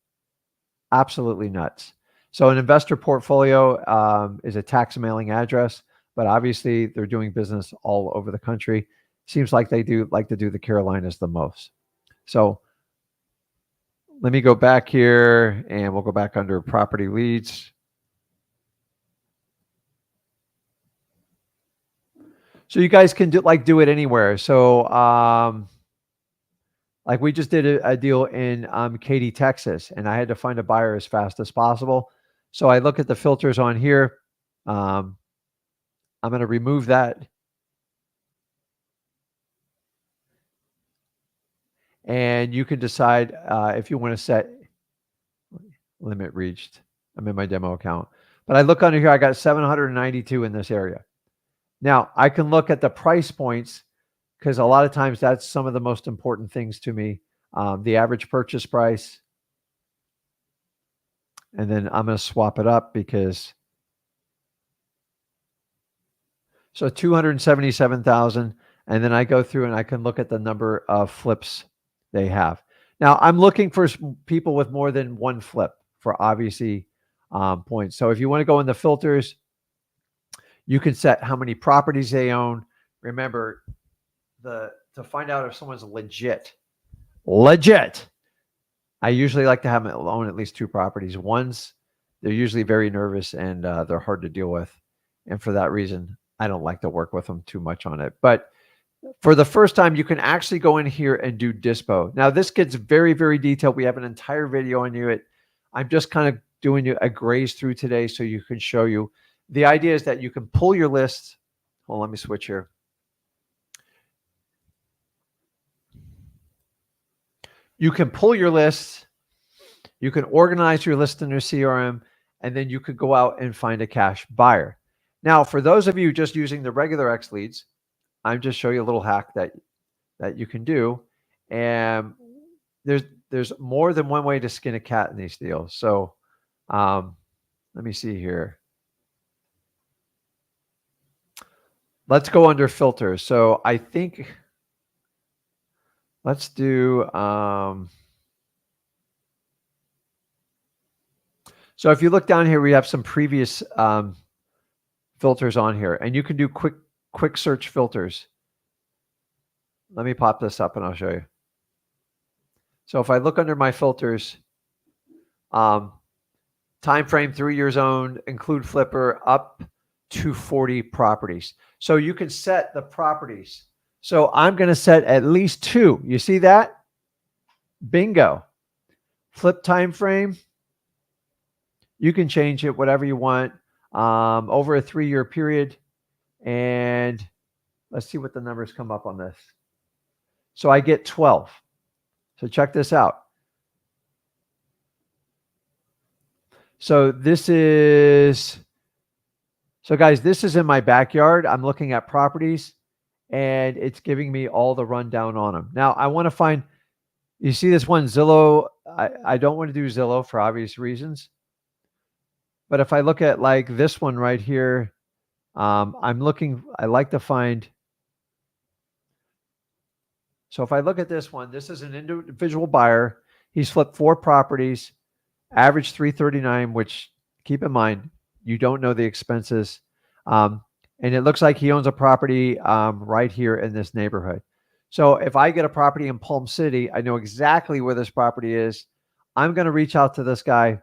Absolutely nuts. So an investor portfolio is a tax mailing address, but obviously they're doing business all over the country. Seems like they do like to do the Carolinas the most. So let me go back here and we'll go back under property leads. So you guys can do it anywhere. So like we just did a deal in Katy, Texas, and I had to find a buyer as fast as possible. So I look at the filters on here. I'm going to remove that. And you can decide if you want to set limit reached. I'm in my demo account. But I look under here, I got 792 in this area. Now, I can look at the price points because a lot of times that's some of the most important things to me. The average purchase price. And then I'm going to swap it up because so 277,000. And then I go through and I can look at the number of flips they have. Now I'm looking for people with more than one flip for obviously points. So if you want to go in the filters, you can set how many properties they own. Remember to find out if someone's legit. I usually like to have them own at least 2 properties. One's, they're usually very nervous and they're hard to deal with. And for that reason, I don't like to work with them too much on it. But for the first time, you can actually go in here and do dispo. Now, this gets very, very detailed. We have an entire video on it. I'm just kind of doing a graze through today so you can show you. The idea is that you can pull your list. Hold on, let me switch here. You can pull your list. You can organize your list in your CRM, and then you could go out and find a cash buyer. Now, for those of you just using the regular XLeads, I'm just showing you a little hack that you can do. And there's more than one way to skin a cat in these deals. So let me see here. Let's go under filters. So I think let's do so if you look down here, we have some previous filters on here, and you can do quick search filters. Let me pop this up and I'll show you. So if I look under my filters, time frame 3 years owned, include flipper, up to 40 properties. So you can set the properties. So I'm going to set at least 2. You see that? Bingo. Flip time frame. You can change it whatever you want over a 3-year period. And let's see what the numbers come up on this. So I get 12. So check this out. So this is, so guys, this is in my backyard. I'm looking at properties and it's giving me all the rundown on them. Now I want to find, you see this one, Zillow. I don't want to do Zillow for obvious reasons. But if I look at like this one right here, I like to find, so if I look at this one, this is an individual buyer. He's flipped 4 properties, average 339, which keep in mind, you don't know the expenses. And it looks like he owns a property right here in this neighborhood. So if I get a property in Palm City, I know exactly where this property is. I'm going to reach out to this guy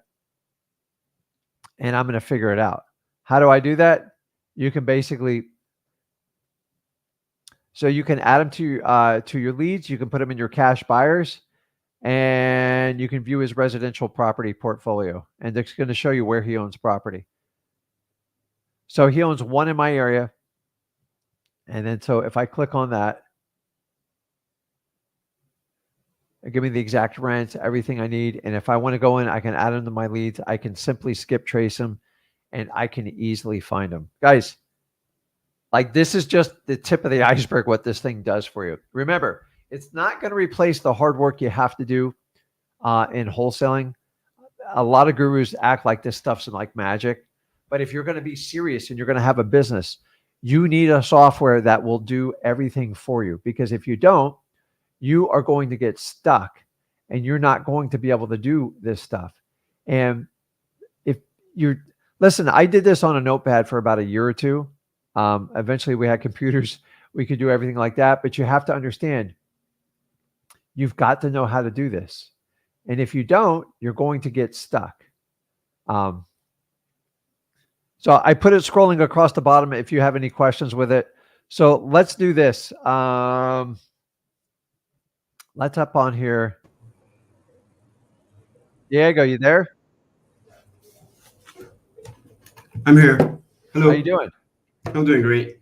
and I'm going to figure it out. How do I do that? You can basically, so you can add them to your leads. You can put them in your cash buyers, and you can view his residential property portfolio. And it's going to show you where he owns property. So he owns 1 in my area. And then so if I click on that, it'll give me the exact rents, everything I need. And if I want to go in, I can add them to my leads. I can simply skip trace them and I can easily find them. Guys, like this is just the tip of the iceberg, what this thing does for you. Remember, it's not going to replace the hard work you have to do in wholesaling. A lot of gurus act like this stuff's like magic. But if you're going to be serious and you're going to have a business, you need a software that will do everything for you. Because if you don't, you are going to get stuck and you're not going to be able to do this stuff. And if you're, listen, I did this on a notepad for about a year or two. Eventually we had computers, we could do everything like that, but you have to understand, you've got to know how to do this. And if you don't, you're going to get stuck. Um, so I put it scrolling across the bottom if you have any questions with it. So let's do this. Let's up on here. Diego, you there? I'm here. How you Hello. doing? I'm doing great.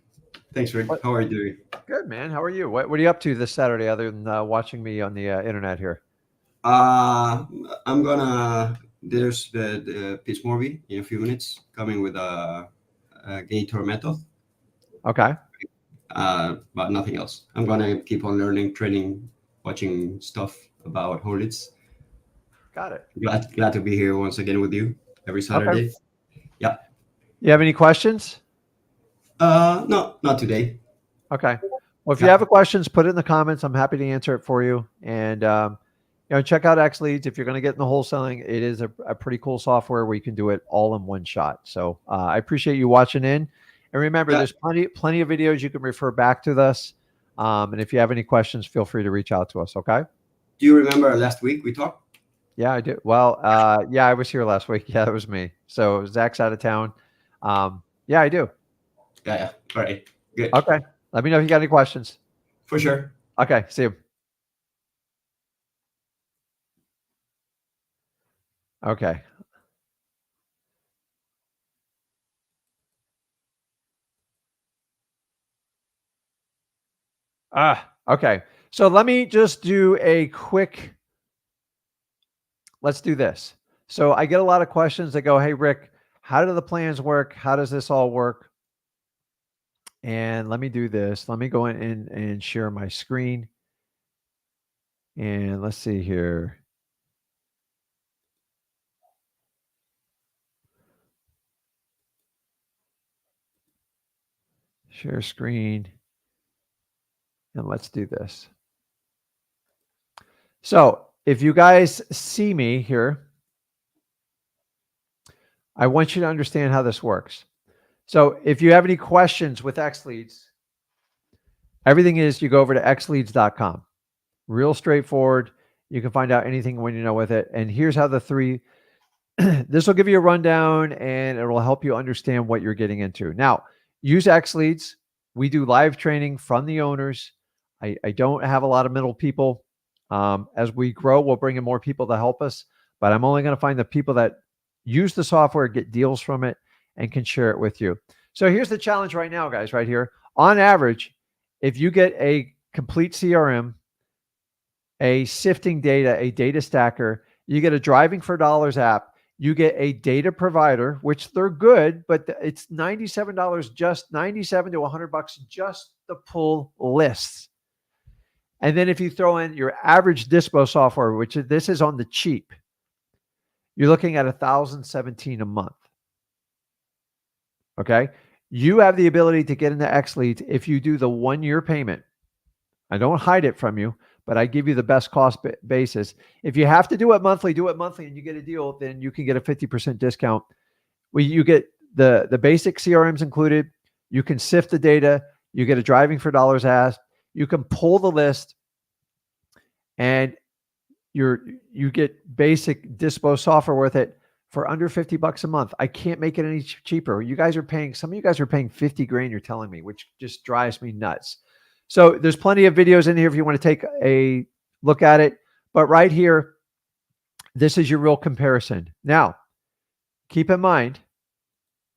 Thanks, Rick. What? How are you doing? Good, man. How are you? What are you up to this Saturday other than watching me on the internet here? Uh, I'm gonna. There's the pitch movie in a few minutes coming with a Gator method, Okay. but nothing else. I'm gonna keep on learning, training, watching stuff about Horlitz. Got it. Glad to be here once again with you every Okay. Saturday. Yeah. You have any questions? No, not today. Okay. Well, if you Yeah. have questions, put it in the comments. I'm happy to answer it for you. And check out XLeads if you're going to get in the wholesaling. It is a pretty cool software where you can do it all in one shot. So I appreciate you watching in. And remember, Yeah. there's plenty of videos you can refer back to this. And if you have any questions, feel free to reach out to us. Okay. Do you remember last week we talked? Yeah, I do. Well, yeah, I was here last week. Yeah, that was me. So Zach's out of town. Yeah, I do. Yeah. Yeah. All right. Good. Okay. Let me know if you got any questions. For sure. Okay. See you. Okay. Okay. So let me just do a quick, let's do this. So I get a lot of questions that go, hey, Rick, how do the plans work? How does this all work? And let me do this. Let me go in and share my screen. And let's see here. Share screen. And let's do this. So if you guys see me here, I want you to understand how this works. So if you have any questions with XLeads, everything is you go over to xleads.com. Real straightforward. You can find out anything when you know with it. And here's how the three, this will give you a rundown and it will help you understand what you're getting into. Now, use XLeads. We do live training from the owners. I don't have a lot of middle people. As we grow, we'll bring in more people to help us, but I'm only going to find the people that use the software, get deals from it, and can share it with you. So here's the challenge right now, guys, right here. On average, if you get a complete CRM, a sifting data, a data stacker, you get a driving for dollars app, you get a data provider, which they're good, but it's $97, just 97 to $100 just to pull lists. And then if you throw in your average dispo software, which this is on the cheap, you're looking at $1,017 a month. Okay. You have the ability to get into XLeads if you do the 1-year payment. I don't hide it from you, but I give you the best cost basis. If you have to do it monthly and you get a deal, then you can get a 50% discount. You get the basic CRMs included. You can sift the data. You get a driving for dollars asked. You can pull the list, and you get basic dispo software with it for under $50 a month. I can't make it any cheaper. You guys are paying, some of you guys are paying 50 grand, you're telling me, which just drives me nuts. So there's plenty of videos in here if you want to take a look at it. But right here, this is your real comparison. Now, keep in mind,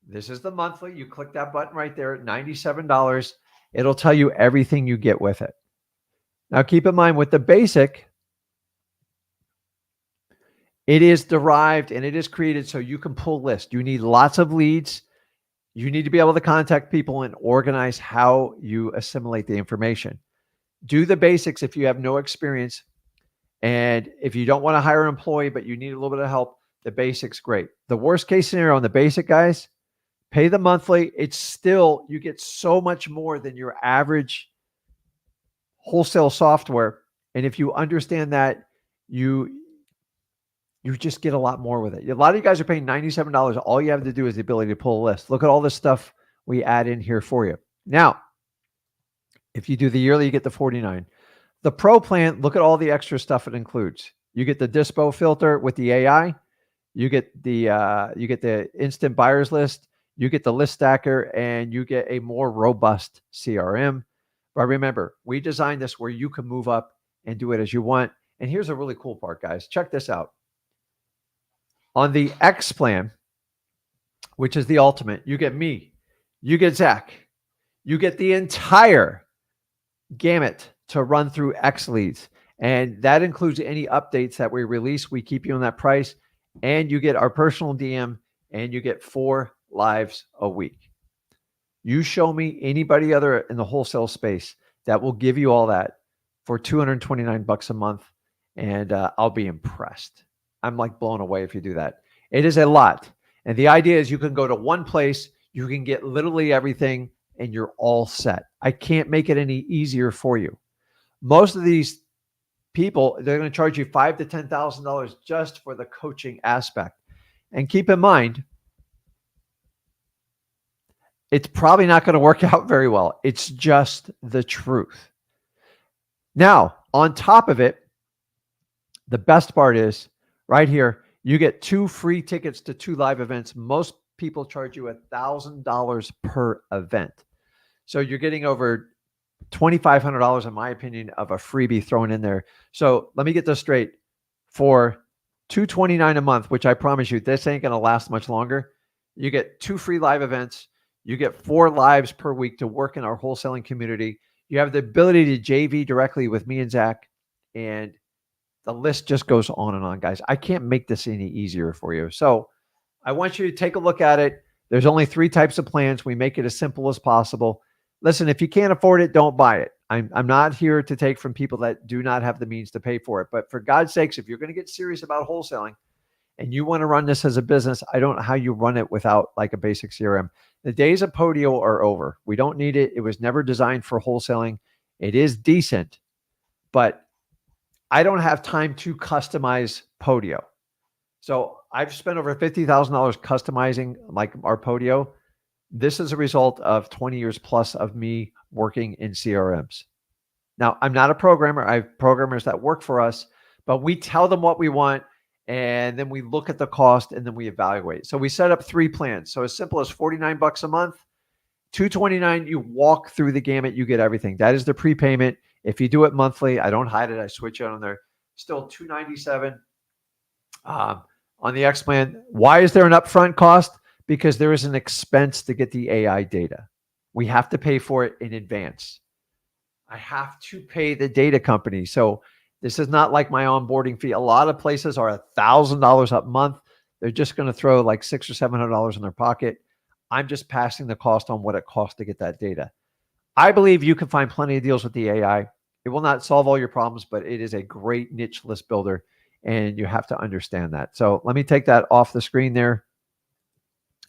this is the monthly. You click that button right there at $97. It'll tell you everything you get with it. Now, keep in mind with the basic, it is derived and it is created so you can pull lists. You need lots of leads. You need to be able to contact people and organize how you assimilate the information. Do the basics if you have no experience. And if you don't want to hire an employee, but you need a little bit of help, the basics, great. The worst case scenario on the basic, guys, pay the monthly. It's still, you get so much more than your average wholesale software. And if you understand that, you're you just get a lot more with it. A lot of you guys are paying $97. All you have to do is the ability to pull a list. Look at all this stuff we add in here for you. Now, if you do the yearly, you get the 49. The pro plan, look at all the extra stuff it includes. You get the dispo filter with the AI. You get the instant buyers list. You get the list stacker, and you get a more robust CRM. But remember, we designed this where you can move up and do it as you want. And here's a really cool part, guys. Check this out. On the X plan, which is the ultimate, you get me, you get Zach, you get the entire gamut to run through XLeads. And that includes any updates that we release. We keep you on that price. And you get our personal DM, and you get 4 lives a week. You show me anybody other in the wholesale space that will give you all that for $229 a month, and I'll be impressed. I'm like blown away if you do that. It is a lot. And the idea is you can go to one place, you can get literally everything, and you're all set. I can't make it any easier for you. Most of these people, they're going to charge you $5,000 to $10,000 just for the coaching aspect. And keep in mind, it's probably not going to work out very well. It's just the truth. Now, on top of it, the best part is right here, you get 2 free tickets to 2 live events. Most people charge you $1,000 per event. So you're getting over $2,500, in my opinion, of a freebie thrown in there. So let me get this straight. For $229 a month, which I promise you, this ain't going to last much longer, you get 2 free live events. You get 4 lives per week to work in our wholesaling community. You have the ability to JV directly with me and Zach, and the list just goes on and on, guys. I can't make this any easier for you. So I want you to take a look at it. There's only 3 types of plans. We make it as simple as possible. Listen, if you can't afford it, don't buy it. I'm not here to take from people that do not have the means to pay for it. But for God's sakes, if you're going to get serious about wholesaling and you want to run this as a business, I don't know how you run it without like a basic CRM. The days of Podio are over. We don't need it. It was never designed for wholesaling. It is decent, but I don't have time to customize Podio. So I've spent over $50,000 customizing like our Podio. This is a result of 20 years plus of me working in CRMs. Now, I'm not a programmer. I have programmers that work for us, but we tell them what we want, and then we look at the cost, and then we evaluate. So we set up 3 plans. So as simple as $49 a month, $229, you walk through the gamut, you get everything. That is the prepayment. If you do it monthly, I don't hide it. I switch it on there. Still $297 on the X plan. Why is there an upfront cost? Because there is an expense to get the AI data. We have to pay for it in advance. I have to pay the data company. So this is not like my onboarding fee. A lot of places are $1,000 a month. They're just going to throw like $600 or $700 in their pocket. I'm just passing the cost on what it costs to get that data. I believe you can find plenty of deals with the AI. It will not solve all your problems, but it is a great niche list builder, and you have to understand that. So let me take that off the screen there.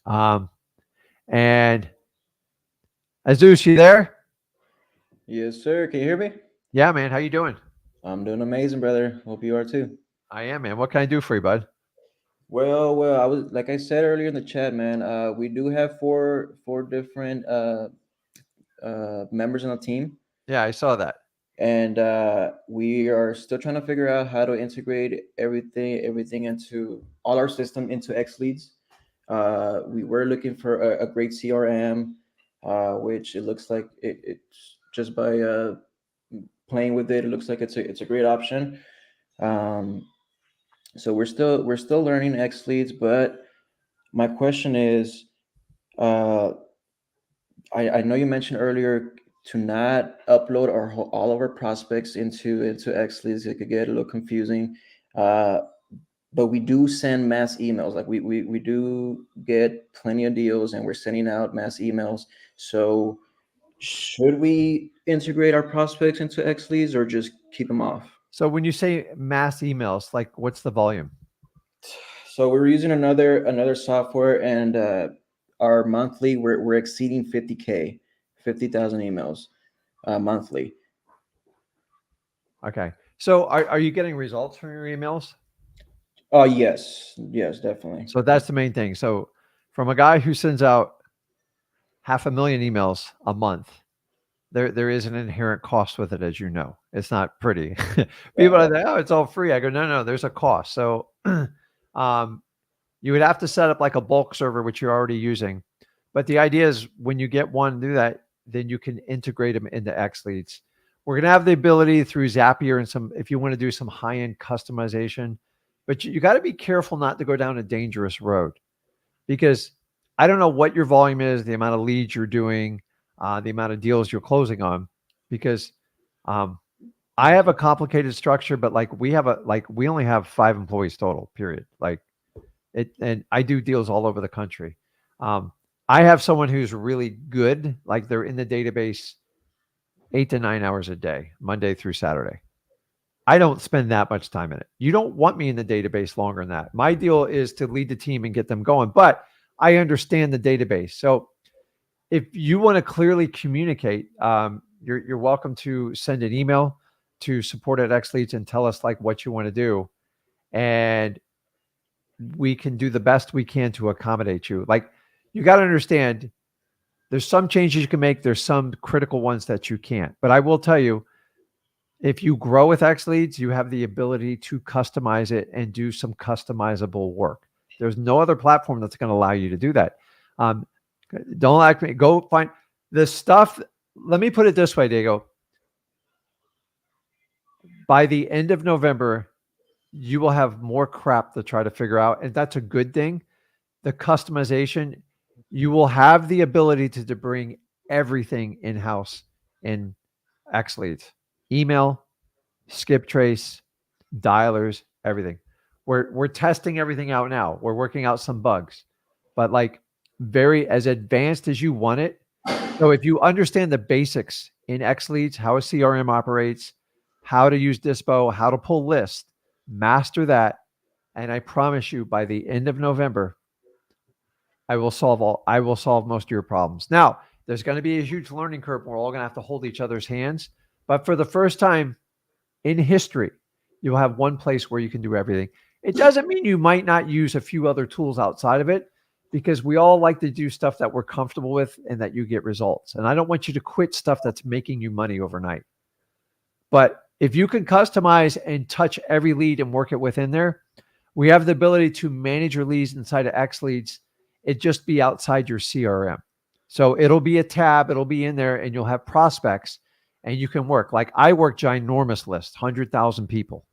And Azus, you there? Yes, sir. Can you hear me? Yeah, man. How you doing? I'm doing amazing, brother. Hope you are too. I am, man. What can I do for you, bud? Well, I was like I said earlier in the chat, man. We do have four different members on the team, Yeah, I saw that. and we are still trying to figure out how to integrate everything into all our system into XLeads. We were looking for a great CRM, which it looks like it's just by playing with it, it looks like it's a great option. Um, so we're still learning XLeads, but my question is, uh, I know you mentioned earlier to not upload all of our prospects into XLeads. It could get a little confusing, uh, but we do send mass emails. Like we do get plenty of deals, and we're sending out mass emails. So should we integrate our prospects into XLeads or just keep them off? So when you say mass emails, like what's the volume? So we're using another software, and our monthly we're exceeding 50K, 50,000 emails monthly. Okay. So are you getting results from your emails? Oh, yes. Yes, definitely. So that's the main thing. So from a guy who sends out 500,000 emails a month, there is an inherent cost with it, as you know. It's not pretty. People are like, oh, it's all free. I go, no, there's a cost. So you would have to set up like a bulk server, which you're already using. But the idea is when you get one, do that, then you can integrate them into XLeads. We're going to have the ability through Zapier and some, if you want to do some high-end customization, but you got to be careful not to go down a dangerous road, because I don't know what your volume is, the amount of leads you're doing, the amount of deals you're closing on, because I have a complicated structure, but like we only have 5 employees total, period. Like it, and I do deals all over the country. I have someone who's really good, like they're in the database 8 to 9 hours a day, Monday through Saturday. I don't spend that much time in it. You don't want me in the database longer than that. My deal is to lead the team and get them going, but I understand the database. So if you want to clearly communicate, you're welcome to send an email to support@XLeads and tell us like what you want to do. And we can do the best we can to accommodate you. Like, you got to understand, there's some changes you can make. There's some critical ones that you can't. But I will tell you, if you grow with XLeads, you have the ability to customize it and do some customizable work. There's no other platform that's going to allow you to do that. Don't like me. Go find the stuff. Let me put it this way, Diego. By the end of November, you will have more crap to try to figure out. And that's a good thing. The customization, you will have the ability to bring everything in-house in XLeads. Email, skip trace, dialers, everything. We're testing everything out now. We're working out some bugs, but like very as advanced as you want it. So if you understand the basics in XLeads, how a CRM operates, how to use Dispo, how to pull lists, master that, and I promise you, by the end of November, I will solve most of your problems. Now, there's going to be a huge learning curve. We're all going to have to hold each other's hands, but for the first time in history, you'll have one place where you can do everything. It doesn't mean you might not use a few other tools outside of it, because we all like to do stuff that we're comfortable with and that you get results. And I don't want you to quit stuff that's making you money overnight. But if you can customize and touch every lead and work it within there, we have the ability to manage your leads inside of XLeads. It just be outside your CRM. So it'll be a tab, it'll be in there, and you'll have prospects and you can work. Like I work ginormous lists, 100,000 people.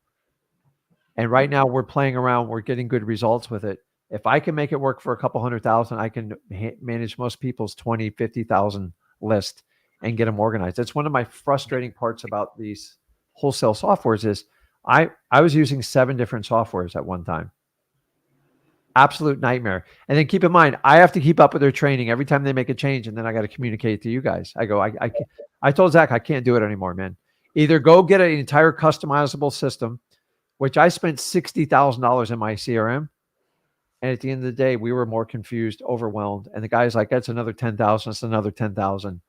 And right now we're playing around, we're getting good results with it. If I can make it work for a couple 100,000, I can manage most people's 20, 50,000 list and get them organized. That's one of my frustrating parts about these wholesale softwares is I was using 7 different softwares at one time. Absolute nightmare. And then keep in mind, I have to keep up with their training every time they make a change, and then I got to communicate to you guys. I go, I told Zach, I can't do it anymore, man. Either go get an entire customizable system, which I spent $60,000 in my CRM. And at the end of the day, we were more confused, overwhelmed. And the guy's like, that's another 10,000. That's another 10,000.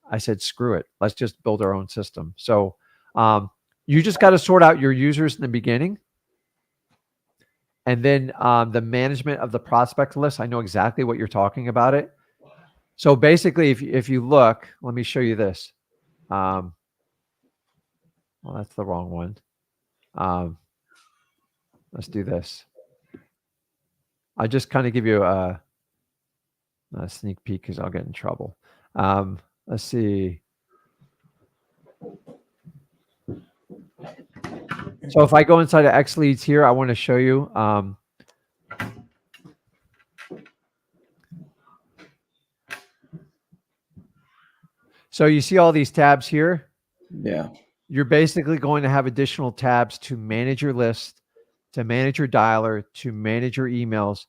I said, screw it. Let's just build our own system. So you just got to sort out your users in the beginning. And then the management of the prospect list. I know exactly what you're talking about it. So basically, if you look, let me show you this. Well, that's the wrong one. Let's do this. I'll just kind of give you a sneak peek because I'll get in trouble. Let's see. So if I go inside of XLeads here, I want to show you. So you see all these tabs here? Yeah. You're basically going to have additional tabs to manage your list, to manage your dialer, to manage your emails.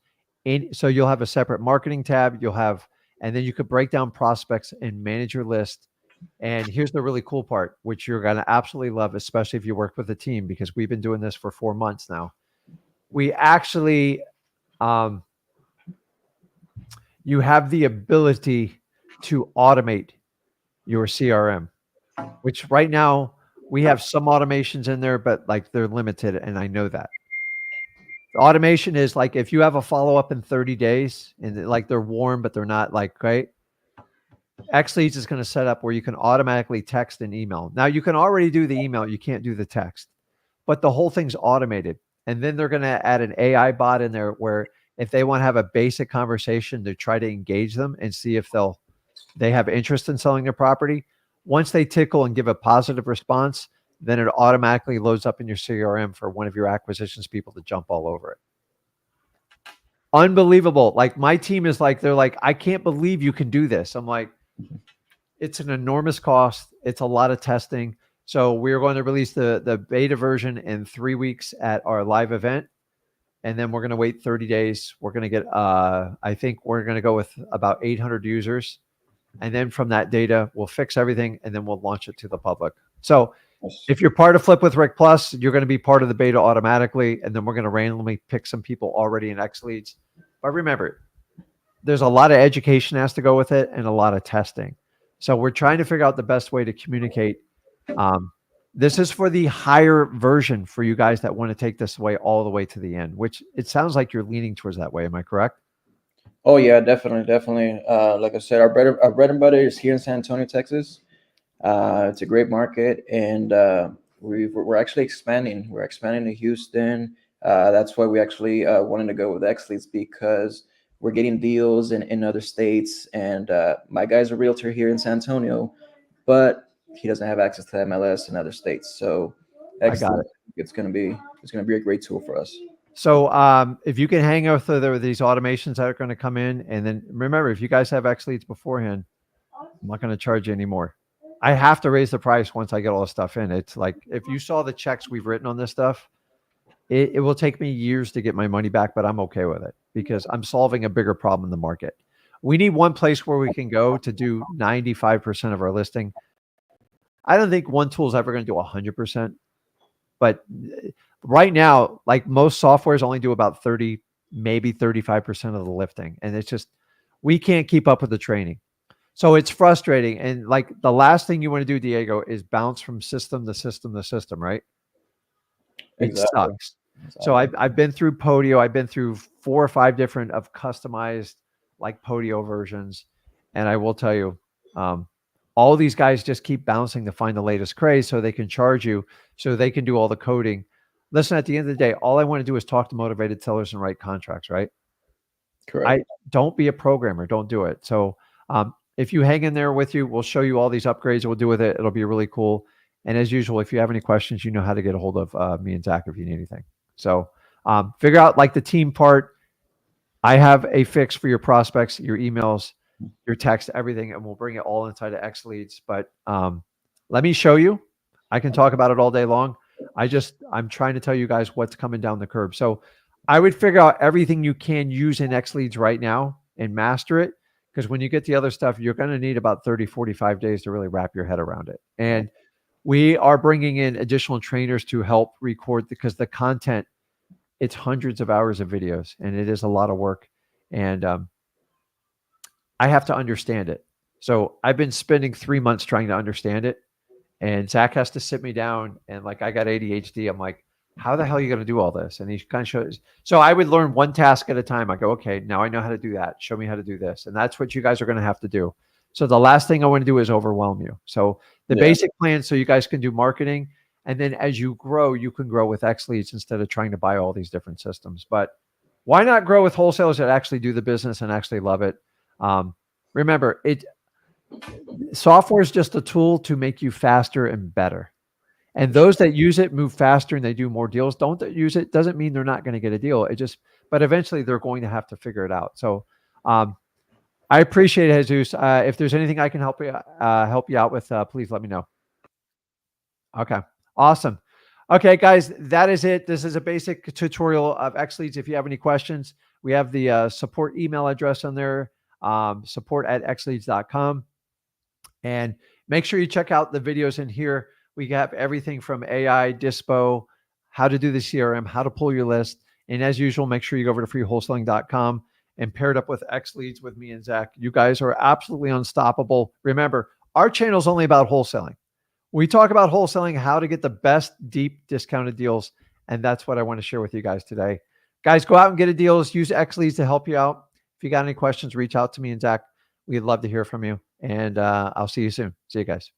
So you'll have a separate marketing tab. And then you could break down prospects and manage your list. And here's the really cool part, which you're going to absolutely love, especially if you work with a team, because we've been doing this for 4 months now. We actually, you have the ability to automate your CRM, which right now we have some automations in there, but like they're limited. And I know that. automation is like if you have a follow-up in 30 days and like they're warm, but they're not like great. XLeads is going to set up where you can automatically text and email. Now you can already do the email. You can't do the text, but the whole thing's automated. And then they're going to add an AI bot in there where if they want to have a basic conversation to try to engage them and see if they have interest in selling their property. Once they tickle and give a positive response, then it automatically loads up in your CRM for one of your acquisitions people to jump all over it. Unbelievable. Like my team is like, they're like, I can't believe you can do this. I'm like, it's an enormous cost. It's a lot of testing. So we're going to release the beta version in 3 weeks at our live event. And then we're going to wait 30 days. We're going to get, I think we're going to go with about 800 users. And then from that data, we'll fix everything and then we'll launch it to the public. So if you're part of Flip with Rick Plus, you're going to be part of the beta automatically. And then we're going to randomly pick some people already in XLeads. But remember, there's a lot of education has to go with it and a lot of testing. So we're trying to figure out the best way to communicate. This is for the higher version for you guys that want to take this way all the way to the end, which it sounds like you're leaning towards that way. Am I correct? Oh yeah, definitely. Like I said, our bread and butter is here in San Antonio, Texas. It's a great market, and we're actually expanding. We're expanding to Houston. That's why we actually wanted to go with XLeads, because we're getting deals in other states. And my guy's a realtor here in San Antonio, but he doesn't have access to MLS in other states. So I got it. It's gonna be a great tool for us. So if you can hang out with these automations that are going to come in, and then remember, if you guys have XLeads beforehand, I'm not going to charge you anymore. I have to raise the price once I get all the stuff in. It's like, if you saw the checks we've written on this stuff, it will take me years to get my money back, but I'm okay with it because I'm solving a bigger problem in the market. We need one place where we can go to do 95% of our listing. I don't think one tool is ever going to do 100%, but right now, like most softwares only do about 30, maybe 35% of the lifting. And it's just, we can't keep up with the training. So it's frustrating. And like the last thing you want to do, Diego, is bounce from system to system to system, right? It sucks. So I've been through Podio. I've been through 4 or 5 different of customized like Podio versions. And I will tell you, all these guys just keep bouncing to find the latest craze so they can charge you, so they can do all the coding. Listen, at the end of the day, all I want to do is talk to motivated sellers and write contracts, right? Correct. Don't be a programmer. Don't do it. So if you hang in there with you, we'll show you all these upgrades we'll do with it. It'll be really cool. And as usual, if you have any questions, you know how to get a hold of me and Zach if you need anything. So figure out like the team part. I have a fix for your prospects, your emails, your text, everything, and we'll bring it all inside of XLeads. But let me show you. I can talk about it all day long. I'm trying to tell you guys what's coming down the curb. So I would figure out everything you can use in XLeads right now and master it. Because when you get the other stuff, you're going to need about 30, 45 days to really wrap your head around it. And we are bringing in additional trainers to help record, because the content, it's hundreds of hours of videos and it is a lot of work. And I have to understand it. So I've been spending 3 months trying to understand it. And Zach has to sit me down, and like, I got ADHD. I'm like, how the hell are you going to do all this? And he kind of shows. So I would learn one task at a time. I go, okay, now I know how to do that. Show me how to do this. And that's what you guys are going to have to do. So the last thing I want to do is overwhelm you. So the basic plan, so you guys can do marketing. And then as you grow, you can grow with XLeads instead of trying to buy all these different systems. But why not grow with wholesalers that actually do the business and actually love it? Remember, software is just a tool to make you faster and better. And those that use it move faster and they do more deals. Don't use it doesn't mean they're not going to get a deal. But eventually they're going to have to figure it out. So I appreciate it, Jesus. If there's anything I can help you out with, please let me know. Okay, awesome. Okay, guys, that is it. This is a basic tutorial of XLeads. If you have any questions, we have the support email address on there, support@xleads.com. And make sure you check out the videos in here. We have everything from AI, Dispo, how to do the CRM, how to pull your list. And as usual, make sure you go over to freewholesaling.com and pair it up with XLeads with me and Zach. You guys are absolutely unstoppable. Remember, our channel is only about wholesaling. We talk about wholesaling, how to get the best deep discounted deals. And that's what I want to share with you guys today. Guys, go out and get a deals. Use XLeads to help you out. If you got any questions, reach out to me and Zach. We'd love to hear from you. And I'll see you soon. See you guys.